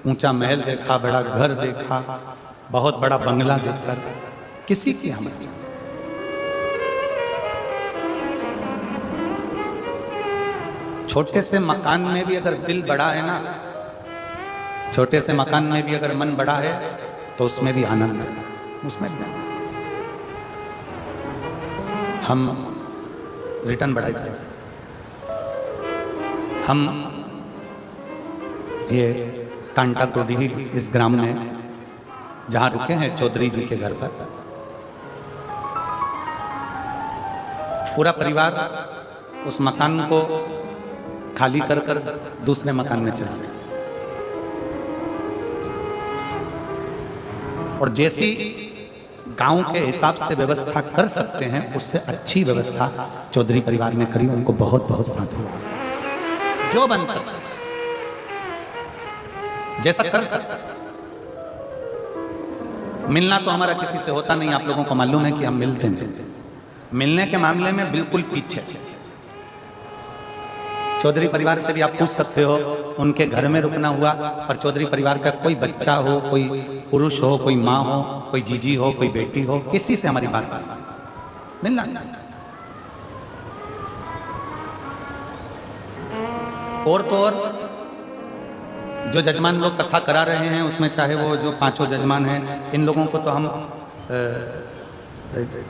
ऊंचा महल देखा, बड़ा घर देखा, बहुत बड़ा बंगला देखकर किसी की हम छोटे से मकान में भी अगर दिल बड़ा है ना, छोटे से मकान में भी अगर मन बड़ा है तो उसमें भी आनंद है, उसमें भी आनंद। हम रिटर्न बढ़ाई थे। हम ये कांटा कोडी इस ग्राम में जहाँ रुके हैं चौधरी जी के घर पर, पूरा परिवार उस मकान को खाली कर कर दूसरे मकान में चला गया। और जैसी गांव के हिसाब से व्यवस्था कर सकते हैं उससे अच्छी व्यवस्था चौधरी परिवार ने करी। उनको बहुत बहुत साधुवाद। जो बन सकता जैसा कर सकता। मिलना तो हमारा किसी से होता नहीं, आप लोगों को मालूम है कि हम मिलते हैं। मिलने के मामले में बिल्कुल पीछे। चौधरी परिवार से भी आप पूछ सकते हो, उनके घर में रुकना हुआ और चौधरी परिवार का कोई बच्चा हो, कोई पुरुष हो, कोई माँ हो, कोई जीजी हो, कोई बेटी हो, किसी से हमारी बात मिलना। और तो और जो जजमान लोग कथा करा रहे हैं उसमें चाहे वो जो पांचों जजमान हैं, इन लोगों को तो हम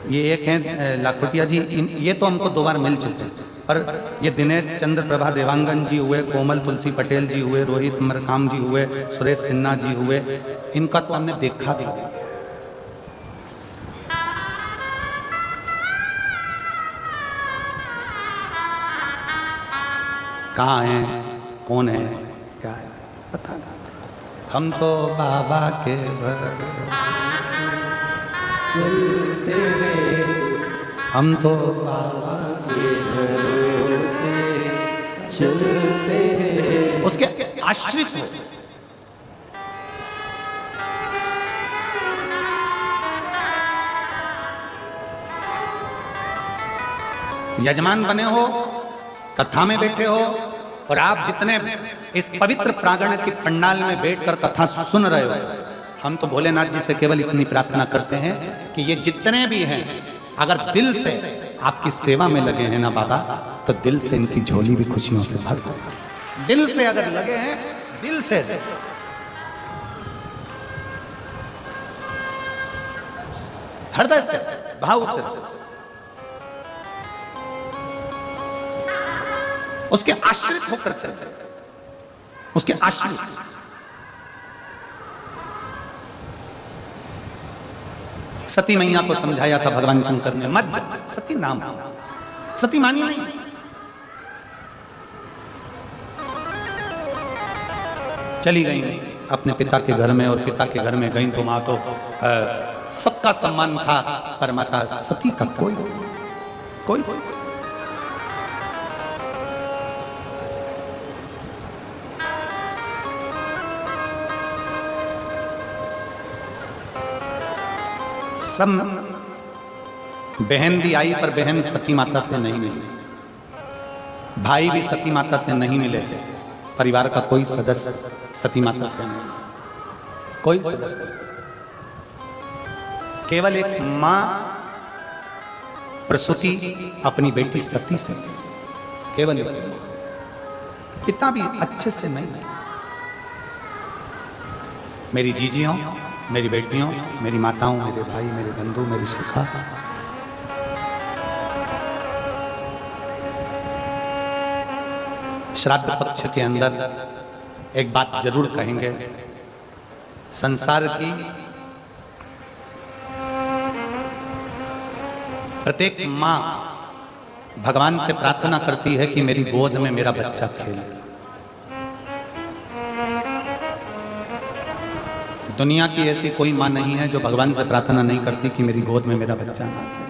ये एक हैं लाखोटिया जी, ये तो हमको 2 बार मिल चुके हैं। पर ये दिनेश चंद्र प्रभा देवांगन जी हुए, कोमल तुलसी पटेल जी हुए, रोहित मरकाम जी हुए, सुरेश सिन्हा जी हुए, इनका तो हमने देखा भी। कहाँ हैं, कौन है, क्या है पता नहीं। हम तो बाबा के चलते हैं, हम तो बाबा के भरोसे चलते हैं, उसके आश्रित हो। यजमान बने हो, कथा में बैठे हो, और आप जितने इस पवित्र प्रांगण की पंडाल में बैठकर कथा सुन रहे हो, हम तो भोलेनाथ जी से केवल इतनी प्रार्थना करते हैं कि ये जितने भी हैं अगर दिल से आपकी सेवा में लगे हैं ना बाबा, तो दिल से इनकी झोली भी खुशियों से भर दो। दिल से अगर लगे हैं, दिल से हृदय से, भाव से, उसके आश्रित होकर चलते, उसके आश्रित। सती मैया को समझाया था भगवान शंकर ने, मत सती नाम, सती मानी नहीं। चली गई अपने पिता के घर में, और पिता के घर में गई तो मां तो सबका सम्मान था, पर माता सती का कोई सब बहन भी आई, पर बहन सती माता से नहीं मिली, भाई भी सती माता से नहीं मिले, परिवार का कोई सदस्य सती माता से नहीं, कोई सदस्य। केवल एक माँ
प्रसूति अपनी बेटी सती से, केवल पिता भी अच्छे से नहीं। मेरी जीजियों, मेरी बेटियों, मेरी माताओं, मेरे भाई, मेरे बंधु, मेरी शिखा, श्राद्ध पक्ष के अंदर एक बात जरूर कहेंगे। संसार की प्रत्येक माँ भगवान से प्रार्थना करती है कि मेरी गोद में मेरा बच्चा खेले। दुनिया की ऐसी कोई माँ नहीं है जो भगवान से प्रार्थना नहीं करती कि मेरी गोद में मेरा बच्चा ना खेले।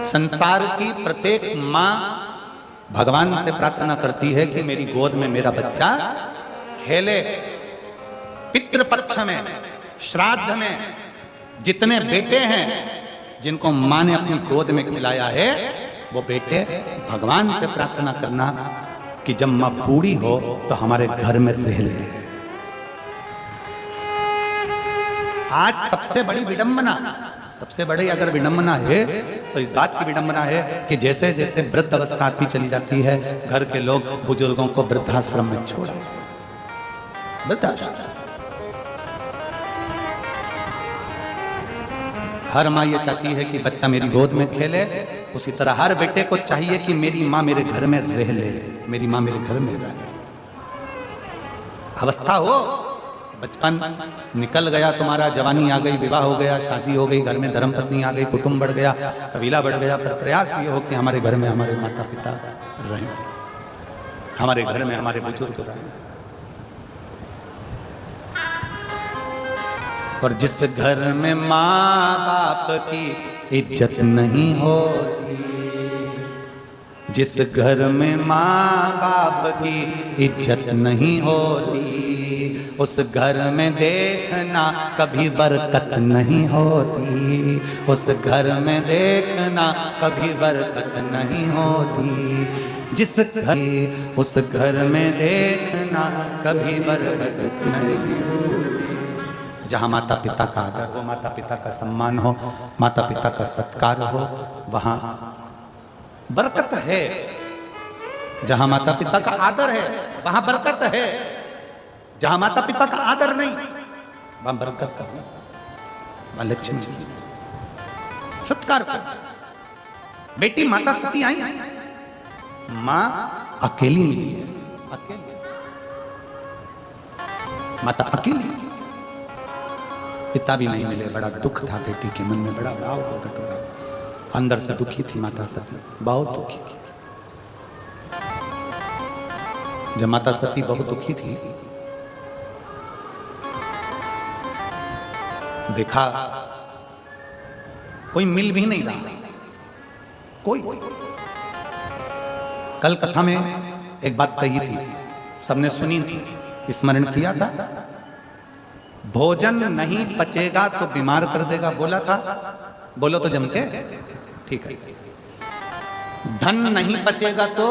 संसार की प्रत्येक माँ भगवान से प्रार्थना करती है कि मेरी गोद में मेरा बच्चा खेले। पितृपक्ष में, श्राद्ध में जितने बेटे हैं जिनको माँ ने अपनी गोद में खिलाया है, वो बेटे भगवान से प्रार्थना करना कि जब माँ बूढ़ी हो तो हमारे घर में रह ले। आज सबसे बड़ी विडंबना, सबसे बड़ी अगर विडंबना है तो इस बात की विडंबना है कि जैसे जैसे वृद्ध अवस्था आती चली जाती है, घर के लोग बुजुर्गों को वृद्धाश्रम में छोड़, वृद्धाश्रम। हर माँ ये चाहती है कि बच्चा मेरी गोद में खेले, उसी तरह हर बेटे को चाहिए कि मेरी माँ मेरे घर में रह ले, मेरी माँ मेरे घर में रहे। अवस्था हो, बचपन निकल गया तुम्हारा, जवानी आ गई, विवाह हो गया, शादी हो गई, घर में धर्मपत्नी आ गई, कुटुंब बढ़ गया, कबीला बढ़ गया, पर प्रयास ये हो कि हमारे घर में हमारे माता पिता रहें, हमारे घर में हमारे बुजुर्ग रहें। और जिस घर में माँ बाप की इज्जत नहीं होती, जिस घर में माँ बाप की इज्जत नहीं होती, उस घर में देखना कभी बरकत नहीं होती, उस घर में देखना कभी बरकत नहीं होती, जिस घर, उस घर में देखना कभी बरकत नहीं होती। जहाँ माता पिता का आदर हो, माता पिता का सम्मान हो, माता पिता का सत्कार हो, वहाँ बरकत है। जहाँ माता पिता का आदर है वहाँ बरकत है। जहाँ माता पिता का आदर नहीं वहाँ बरकत नहीं, वहाँ लक्ष्मी सत्कार कर। बेटी माता सती आई, माँ अकेली मिली है, अकेली माता अकेली, पिता भी नहीं मिले। बड़ा दुख था बेटी के मन में, बड़ा भाव कटोरा, अंदर से दुखी थी माता सती, बहुत दुखी थी। जब माता सती बहुत दुखी थी, देखा कोई मिल भी नहीं रहा, कोई। कल कथा में एक बात कही थी, सबने सुनी थी, स्मरण किया था। भोजन नहीं पचेगा तो बीमार कर देगा, बोला था, बोलो तो जम के, ठीक है। धन नहीं पचेगा तो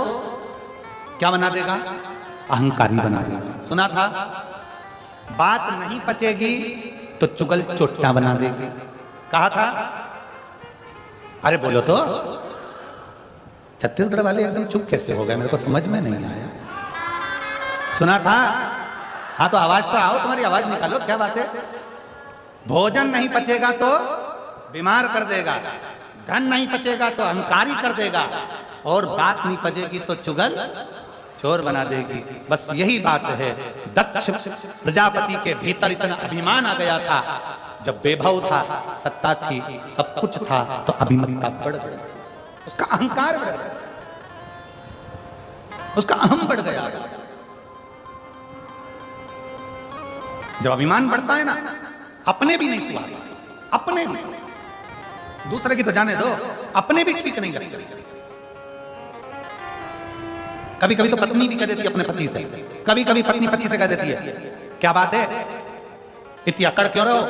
क्या बना देगा, अहंकारी बना देगा, सुना था। बात नहीं पचेगी तो चुगल चोट्टा बना देगी, कहा था। अरे बोलो तो, छत्तीसगढ़ वाले एकदम चुप कैसे हो गए, मेरे को समझ में नहीं आया। सुना था, हाँ तो आवाज तो आओ, तुम्हारी आवाज निकालो, क्या बात है। भोजन नहीं पचेगा तो बीमार कर देगा, धन नहीं पचेगा तो अहंकारी कर देगा, और बात नहीं पचेगी तो चुगल चोर बना देगी। बस यही बात है। दक्ष प्रजापति के भीतर इतना अभिमान आ गया था, जब वैभव था, सत्ता थी, सब कुछ था, तो अभिमतता बढ़ गई, उसका अहंकार बढ़ गया, उसका अहम बढ़ गया। जब अभिमान बढ़ता है ना, अपने भी नहीं सुहाता, अपने भी, दूसरे की तो जाने दो, अपने भी ठीक नहीं लगते। कभी कभी तो पत्नी भी कह देती है अपने पति से, कभी कभी पत्नी पति से कह देती है, क्या बात है, इतनी अकड़ क्यों रहो,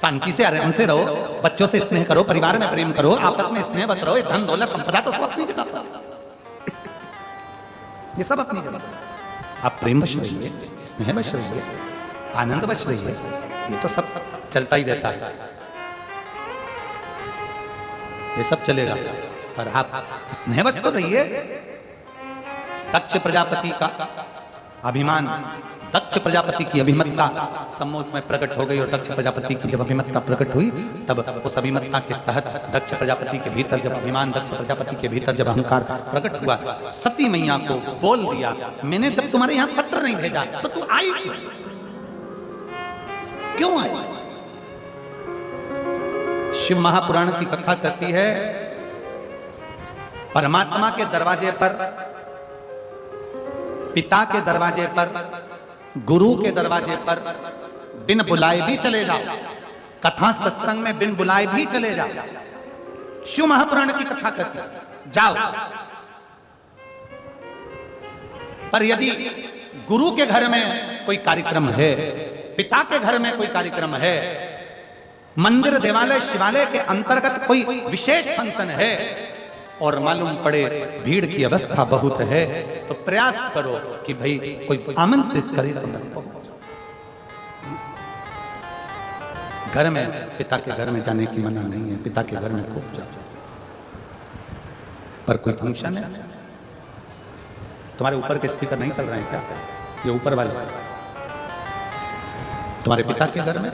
शांति से आराम से रहो, बच्चों से स्नेह करो, परिवार में प्रेम करो, आपस में स्नेह बस रहो, धन दौलत संपदा तो सब अपनी जगह, ये सब अपनी जगह। आप प्रेम बश रहिए, स्नेह बश रहिए, आनंद बश रहिए, ये तो सब चलता ही रहता है। ये सब चलेगा, पर आप स्नेहवश तो रहिए। दक्ष प्रजापति का अभिमान, दक्ष प्रजापति की अभिमत्ता सम्मुख में प्रकट हो गई, और दक्ष प्रजापति की जब अभिमत्ता प्रकट हुई तब उस अभिमत्ता के तहत दक्ष प्रजापति के भीतर जब अभिमान, दक्ष प्रजापति के भीतर जब अहंकार प्रकट हुआ, सती मैया को बोल दिया, मैंने जब तुम्हारे यहां पत्र नहीं भेजा तो तू आई क्यों आई? शिव महापुराण की कथा कहती है, परमात्मा के दरवाजे पर, पिता के दरवाजे पर, गुरु के दरवाजे पर बिन बुलाए भी चले जाओ, कथा सत्संग में बिन बुलाए भी चले जाओ। शिव महापुराण की कथा कहती जाओ, पर यदि गुरु के घर में कोई कार्यक्रम है, पिता के घर में कोई कार्यक्रम है, मंदिर देवालय शिवालय के अंतर्गत कोई विशेष फंक्शन है, और मालूम पड़े भीड़ की अवस्था बहुत है, तो प्रयास करो कि भाई कोई आमंत्रित करे तो मैं पहुंच। घर में, पिता के घर में जाने की मना नहीं है, पिता के घर में खूब जाओ, पर कोई फंक्शन है, तुम्हारे ऊपर के स्पीकर नहीं चल रहे हैं क्या? ये ऊपर वाले तुम्हारे पिता के घर में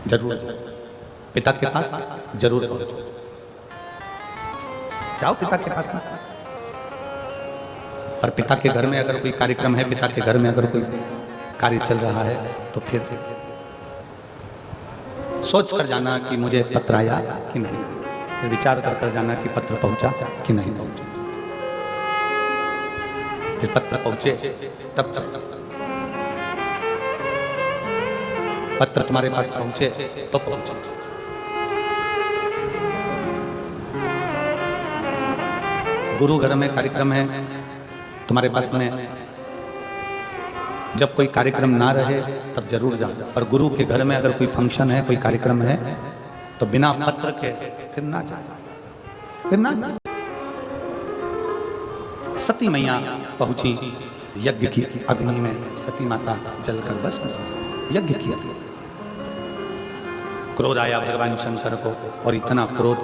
जरूर जाओ, पिता के पास जरूर पहुंचो, जाओ पिता के पास में। पर पिता के घर में अगर कोई कार्यक्रम है, पिता के घर में अगर कोई कार्य चल रहा है, तो फिर सोच कर जाना कि मुझे पत्र आया कि नहीं, फिर विचार कर जाना कि पत्र पहुंचा कि नहीं पहुंचा। फिर पत्र पहुंचे तब पत्र तुम्हारे पास पहुंचे तो पहुंचे। गुरु घर में कार्यक्रम है, तुम्हारे पास में जब कोई कार्यक्रम ना रहे तब जरूर जाओ, पर गुरु के घर में अगर कोई फंक्शन है, कोई कार्यक्रम है, तो बिना पत्र के फिर ना जाओ, फिर ना जाओ। सती मैया पहुंची यज्ञ की अग्नि में, सती माता जलकर बस यज्ञ किया। क्रोध आया भगवान शंकर को, और इतना क्रोध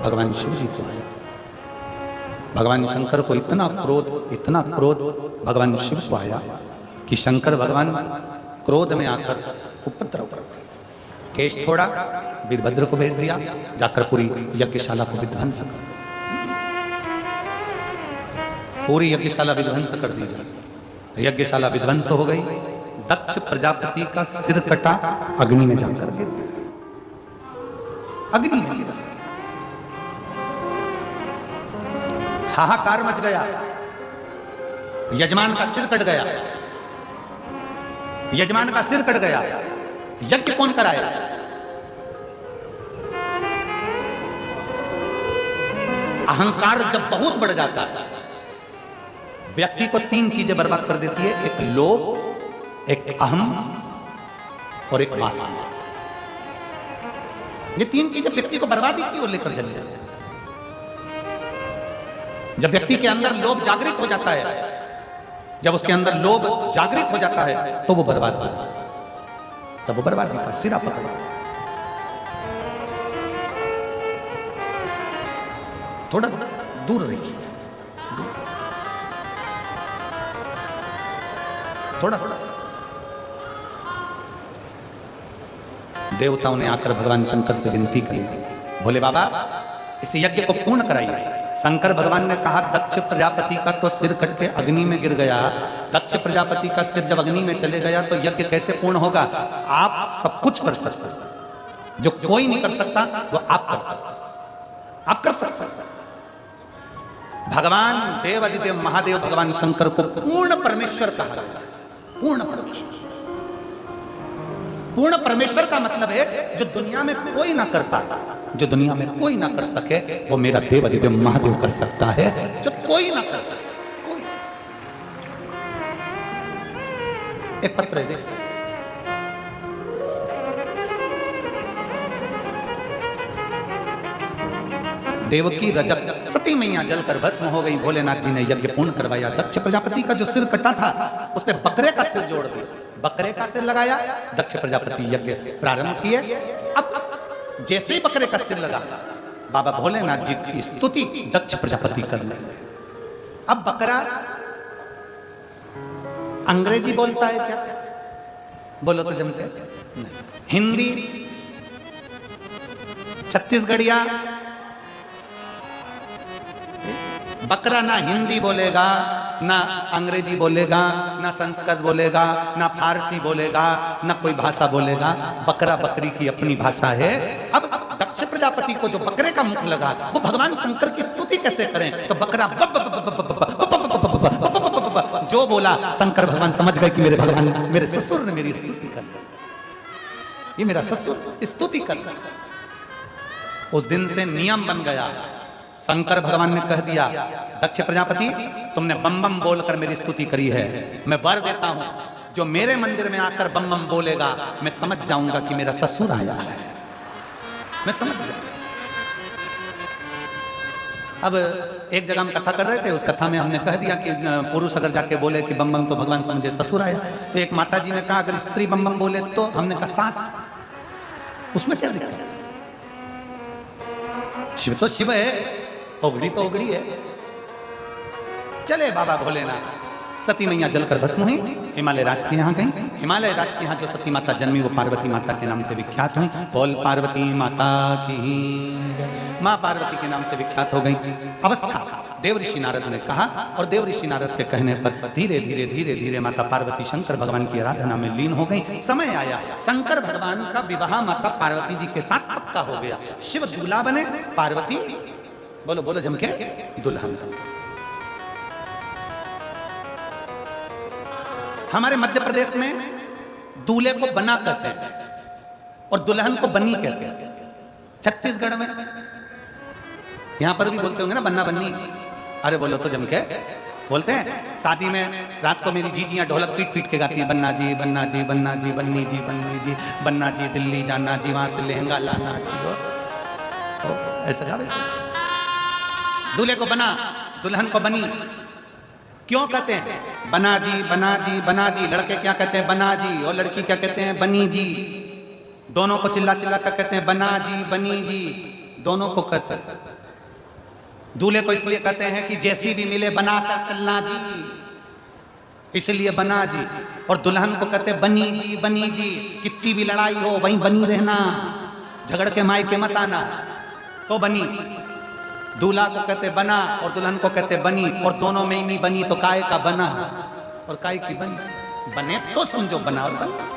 भगवान शिव जी को आया। भगवान शंकर को इतना क्रोध भगवान शिव को आया कि शंकर भगवान क्रोध में आकर उपद्रव करते। केश थोड़ा, वीरभद्र को भेज दिया, जाकर पूरी यज्ञशाला को विध्वंस कर, पूरी यज्ञशाला विध्वंस कर दी जाए। यज्ञशाला विध्वंस हो गई, दक्ष प्रजापति का सिर कटा, अग्नि में जाकर गिर गया, अग्नि में गिरा। हाहाकार मच गया, यजमान का सिर कट गया, यजमान का सिर कट गया। यज्ञ कौन कराया? अहंकार जब बहुत बढ़ जाता है, व्यक्ति को तीन चीजें बर्बाद कर देती है, एक लोभ, एक अहम और एक वासना। ये तीन चीजें व्यक्ति को बर्बादी की ओर लेकर चली जाती है। जब व्यक्ति के अंदर लोभ जागृत हो जाता है, जब उसके अंदर लोभ जागृत हो जाता है, तो वो बर्बाद हो जाता है, तब वो बर्बाद होता है, सिरा पकड़। थोड़ा दूर रहिए, थोड़ा। देवताओं ने आकर भगवान शंकर से विनती करी, भोले बाबा इस यज्ञ को पूर्ण कराइए। शंकर भगवान ने कहा, दक्ष प्रजापति का तो सिर कट के अग्नि में गिर गया, दक्ष प्रजापति का सिर जब अग्नि में चले गया तो यज्ञ कैसे पूर्ण होगा? आप सब कुछ कर सकते, जो कोई नहीं कर सकता वो आप कर सकते, आप कर सकते। भगवान देव अधिदेव महादेव भगवान शंकर को पूर्ण परमेश्वर कहा गया। पूर्ण परमेश्वर, पूर्ण परमेश्वर का मतलब है जो दुनिया में कोई ना कर पाता, जो दुनिया में कोई ना कर सके, वो मेरा देव अधिदेव महादेव कर सकता है, जो कोई ना कर। कोई। एक पत्र है, देखो, देवकी रजत सती मैया जलकर भस्म हो गई। भोलेनाथ जी ने यज्ञ पूर्ण करवाया। दक्ष प्रजापति का जो सिर कटा था उस पे बकरे का सिर जोड़ दिया, बकरे का सिर लगाया, दक्ष प्रजापति यज्ञ प्रारंभ किए। अब जैसे ही बकरे का सिर लगा, बाबा भोलेनाथ जी की स्तुति दक्ष प्रजापति करने लगे। अब बकरा अंग्रेजी बोलता है क्या? बोलो तो जमते नहीं। हिंदी, छत्तीसगढ़िया, बकरा ना हिंदी बोलेगा, ना अंग्रेजी बोलेगा, ना संस्कृत बोलेगा, ना फारसी बोलेगा, ना कोई भाषा बोलेगा। बकरा बकरी की अपनी भाषा है। अब दक्ष प्रजापति को जो बकरे का मुख लगा, वो भगवान शंकर की स्तुति कैसे करें? तो बकरा जो बोला, शंकर भगवान समझ गए कि मेरे भगवान, मेरे ससुर ने मेरी स्तुति कर दी, ये मेरा ससुर स्तुति कर रहा है। उस दिन से नियम बन गया। शंकर भगवान ने कह दिया, दक्ष प्रजापति तुमने बम बम बोलकर मेरी स्तुति करी है, मैं वर देता हूं, जो मेरे मंदिर में आकर बम बम बोलेगा, मैं समझ जाऊंगा कि मेरा ससुर आया है, मैं समझ जाऊंगा। अब एक जगह हम कथा कर रहे थे, उस कथा में हमने कह दिया कि पुरुष अगर जाके बोले कि बम बम, तो भगवान समझे ससुर आया। तो एक माता जी ने कहा अगर स्त्री बम बम बोले तो, हमने कहा सास, उसमें क्या दिक्कत? शिव तो शिव है, ओगड़ी तो ओगड़ी है। चले बाबा भोलेनाथ, सती मैया जलकर भस्म हुई, हिमालय राज के यहाँ गई। हिमालय राज के यहाँ जो सती माता जन्मी, वो पार्वती माता के नाम से विख्यात हुई। बोल पार्वती माता की, माँ पार्वती के नाम से विख्यात हो गई। अवस्था देव ऋषि नारद ने कहा, और देव ऋषि नारद के कहने पर धीरे धीरे धीरे धीरे माता पार्वती शंकर भगवान की आराधना में लीन हो गई। समय आया, शंकर भगवान का विवाह माता पार्वती जी के साथ पक्का हो गया। शिव दूल्हा बने, पार्वती बोलो बोलो जम के दुल्हन। हमारे मध्य प्रदेश में दूल्हे को बना कहते हैं और दुल्हन को बनी कहते हैं। छत्तीसगढ़ में यहां पर भी बोलते होंगे ना बन्ना बन्नी। अरे बोलो तो जम के बोलते हैं। शादी में रात को मेरी जीजियां ढोलक पीट पीट के गाती हैं, बन्ना जी बन्ना जी बन्ना जी बन्नी जी बन्नी जी बन्ना जी, दिल्ली जाना जी, वहां से लहंगा लाना जी। ऐसा गा रहे दूल्हे को बना, दुल्हन को बनी। क्यों कहते हैं बना जी बना जी बना जी? लड़के क्या कहते हैं बना जी, और लड़की क्या कहते हैं बनी जी। दोनों को चिल्ला चिल्ला कर कहते हैं बना जी बनी जी, दोनों को कहते हैं। दूल्हे को इसलिए कहते हैं कि जैसी भी मिले बनाकर चलना जी, इसलिए बना जी। और दुल्हन को कहते हैं बनी जी, कितनी भी लड़ाई हो वहीं बनी रहना, झगड़ के मायके मत आना, तो बनी। दूल्हा को कहते बना और दुल्हन को कहते बनी, और दोनों में ही नहीं बनी तो काय का बना और काय की बनी। बने तो समझो बना और बना।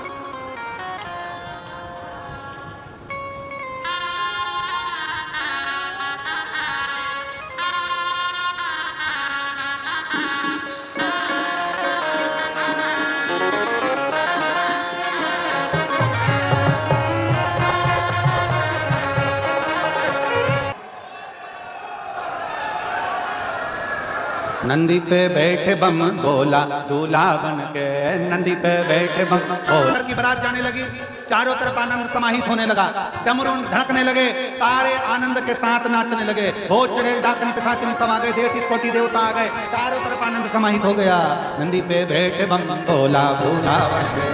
नंदी पे बैठे बम बोला दूल्हा बन के, नंदी पे बैठे बम बोला। की बारात जाने लगी, चारों तरफ आनंद समाहित होने लगा, डमरू धड़कने लगे, सारे आनंद के साथ नाचने लगे। भोज चढ़े डाकनी के साथ सब आ गए, 33 कोटि देवता आ गए, चारों तरफ आनंद समाहित हो गया। नंदी पे बैठे बम बोला दूल्हा बन के,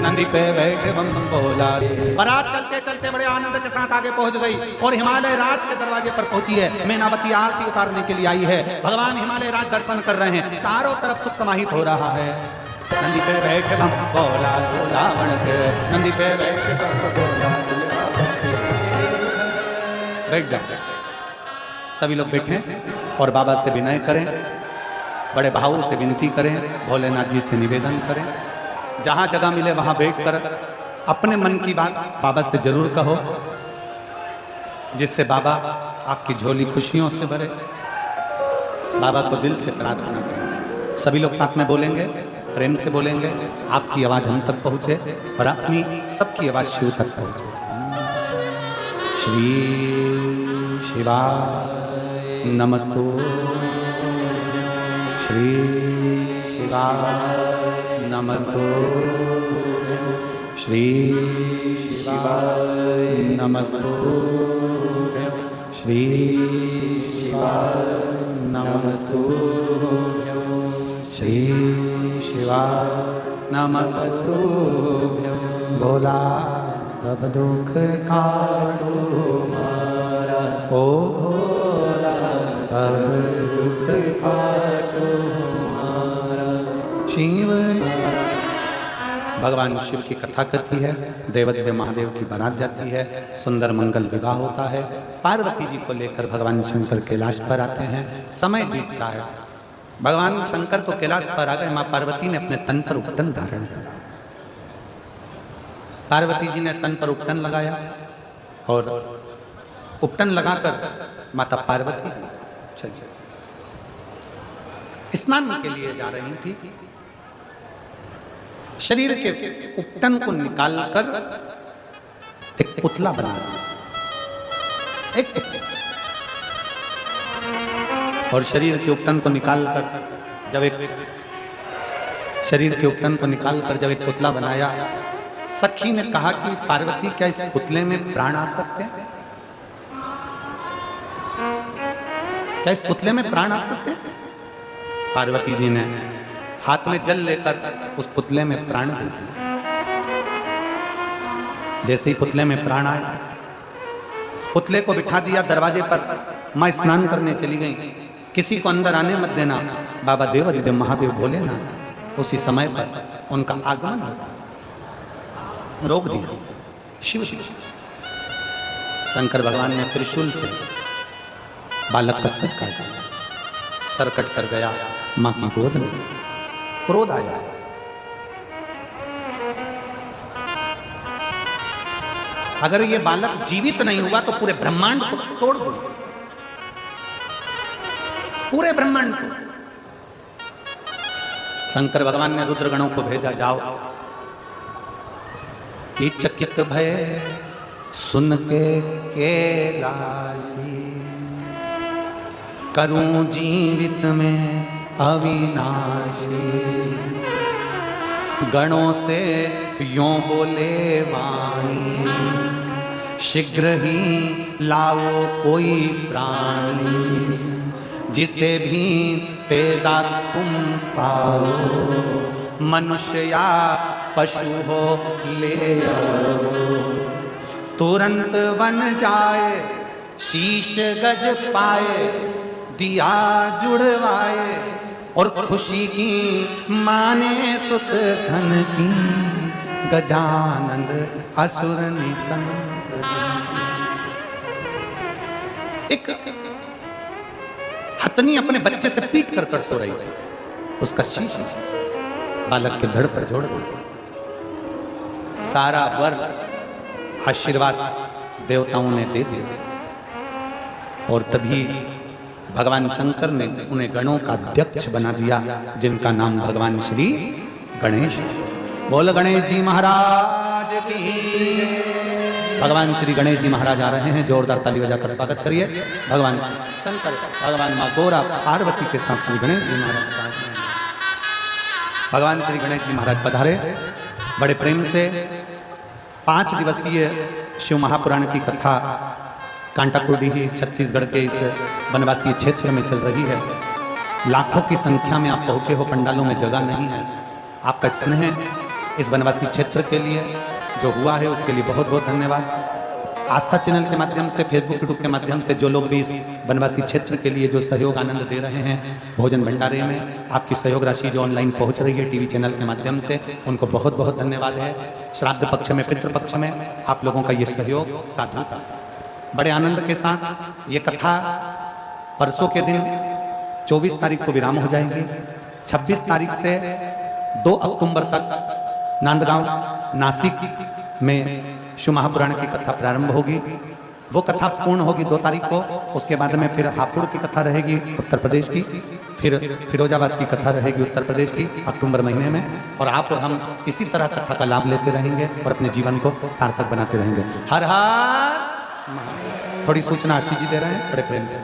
नंदी पे बैठे बम बम बोला। बारात चलते चलते बड़े आनंद के साथ आगे पहुंच गई और हिमालय राज के दरवाजे पर पहुंची है। मैनावती आरती उतारने के लिए आई है। भगवान हिमालय राज दर्शन कर रहे हैं, चारों तरफ सुख समाहित हो रहा है। नंदी पे बैठे बम बोला दूल्हा बन के, नंदी पे बैठे बम बोला दूल्हा बन के। बैठ जाए, सभी लोग बैठे और बाबा से विनय करें, बड़े भाव से विनती करें, भोलेनाथ जी से निवेदन करें। जहां जगह मिले वहां बैठकर अपने मन की बात बाबा से जरूर कहो, जिससे बाबा आपकी झोली खुशियों से भरे। बाबा को दिल से प्रार्थना करें। सभी लोग साथ में बोलेंगे, प्रेम से बोलेंगे, आपकी आवाज हम तक पहुंचे और अपनी सबकी आवाज शिव तक पहुंचे। श्री शिवाय नमस्तु, श्री शिवाय नमस्तु, श्री शिवाय नमस्तु, श्री शिवाय नमस्तु, श्री शिवाय
नमस्तुभ्यं भोला सब दुख काटो हमारा, ओ भोला सब दुख काटो हमारा। शिव भगवान शिव की कथा करती है, देवदेव महादेव की बारात जाती है, सुंदर मंगल विवाह होता है। पार्वती जी को लेकर भगवान शंकर कैलाश पर आते हैं। समय बीतता है, भगवान शंकर तो कैलाश पर आ गए, माँ पार्वती ने अपने तन पर उपटन धारण किया। पार्वती जी ने तन पर उपटन लगाया और उपटन लगाकर माता पार्वती चल स्नान के लिए जा रही थी। शरीर के उपटन को निकालकर एक पुतला बना दिया, और शरीर के उपटन को निकालकर जब एक पुतला बनाया, सखी ने कहा कि पार्वती क्या इस पुतले में प्राण आ सकते हैं? क्या इस पुतले में प्राण आ सकते हैं? पार्वती जी ने हाथ में जल लेकर उस पुतले में प्राण दे दिया। जैसे ही पुतले में प्राण आए, पुतले को बिठा दिया दरवाजे पर। मां स्नान करने चली गई, किसी को अंदर आने मत देना, बाबा देवादिदेव महादेव भोलेनाथ उसी समय पर उनका आगमन होगा, रोक दिया। शिव जी शंकर भगवान ने त्रिशूल से बालक का सर काट दिया। सर कट कर गया मां की गोद में। क्रोध आया, अगर ये बालक जीवित नहीं हुआ तो पूरे ब्रह्मांड को तोड़ दूंगा, पूरे ब्रह्मांड को। शंकर भगवान ने रुद्रगणों को भेजा, जाओ कि चकित भय सुन के कैलाशी, करूं जीवित में अविनाशी। गणों से यों बोले वाणी, शीघ्र ही लाओ कोई प्राणी, जिसे भी पैदा तुम पाओ, मनुष्य या पशु हो ले आओ। तुरंत बन जाए शीश गज पाए, दिया जुड़वाए और खुशी की माने सुत धन की, गजानंद असुर निकंद। एक हथनी अपने बच्चे से पीट कर सो रही थी, उसका शीश बालक के धड़ पर जोड़ दिया। सारा वर आशीर्वाद देवताओं ने दे दिया, और तभी भगवान शंकर ने उन्हें गणों का अध्यक्ष बना दिया, जिनका नाम भगवान श्री गणेश। बोल गणेश जी महाराज की। भगवान श्री गणेश जी महाराज आ रहे हैं, जोरदार ताली बजाकर स्वागत करिए। भगवान शंकर, भगवान माँ गौरा पार्वती के साथ श्री गणेश जी महाराज। भगवान श्री गणेश जी महाराज पधारे बड़े प्रेम से। 5 दिवसीय शिव महापुराण की कथा कांटाकुर्डी छत्तीसगढ़ के इस वनवासी क्षेत्र में चल रही है। लाखों की संख्या में आप पहुंचे हो, पंडालों में जगह नहीं है। आपका स्नेह इस वनवासी क्षेत्र के लिए जो हुआ है उसके लिए बहुत बहुत धन्यवाद। आस्था चैनल के माध्यम से, फेसबुक यूट्यूब के माध्यम से जो लोग भी इस वनवासी क्षेत्र के लिए जो सहयोग आनंद दे रहे हैं भोजन भंडारे में, आपकी सहयोग राशि जो ऑनलाइन पहुंच रही है टीवी चैनल के माध्यम से, उनको बहुत बहुत धन्यवाद है। श्राद्ध पक्ष में, पितृपक्ष में आप लोगों का ये सहयोग साधु था। बड़े आनंद के साथ ये कथा परसों के दिन 24 तारीख को विराम हो जाएगी। 26 तारीख से 2 अक्टूबर तक नांदगांव नासिक में शिव महापुराण की कथा प्रारंभ होगी। वो कथा पूर्ण होगी 2 तारीख को। उसके बाद में फिर हापुड़ की कथा रहेगी उत्तर प्रदेश की, फिर फिरोजाबाद की कथा रहेगी उत्तर प्रदेश की अक्टूबर महीने में। और आप और हम इसी तरह कथा का लाभ लेते रहेंगे और अपने जीवन को सार्थक बनाते रहेंगे। हर हर। थोड़ी सूचना आशीष जी दे रहे हैं बड़े प्रेम से।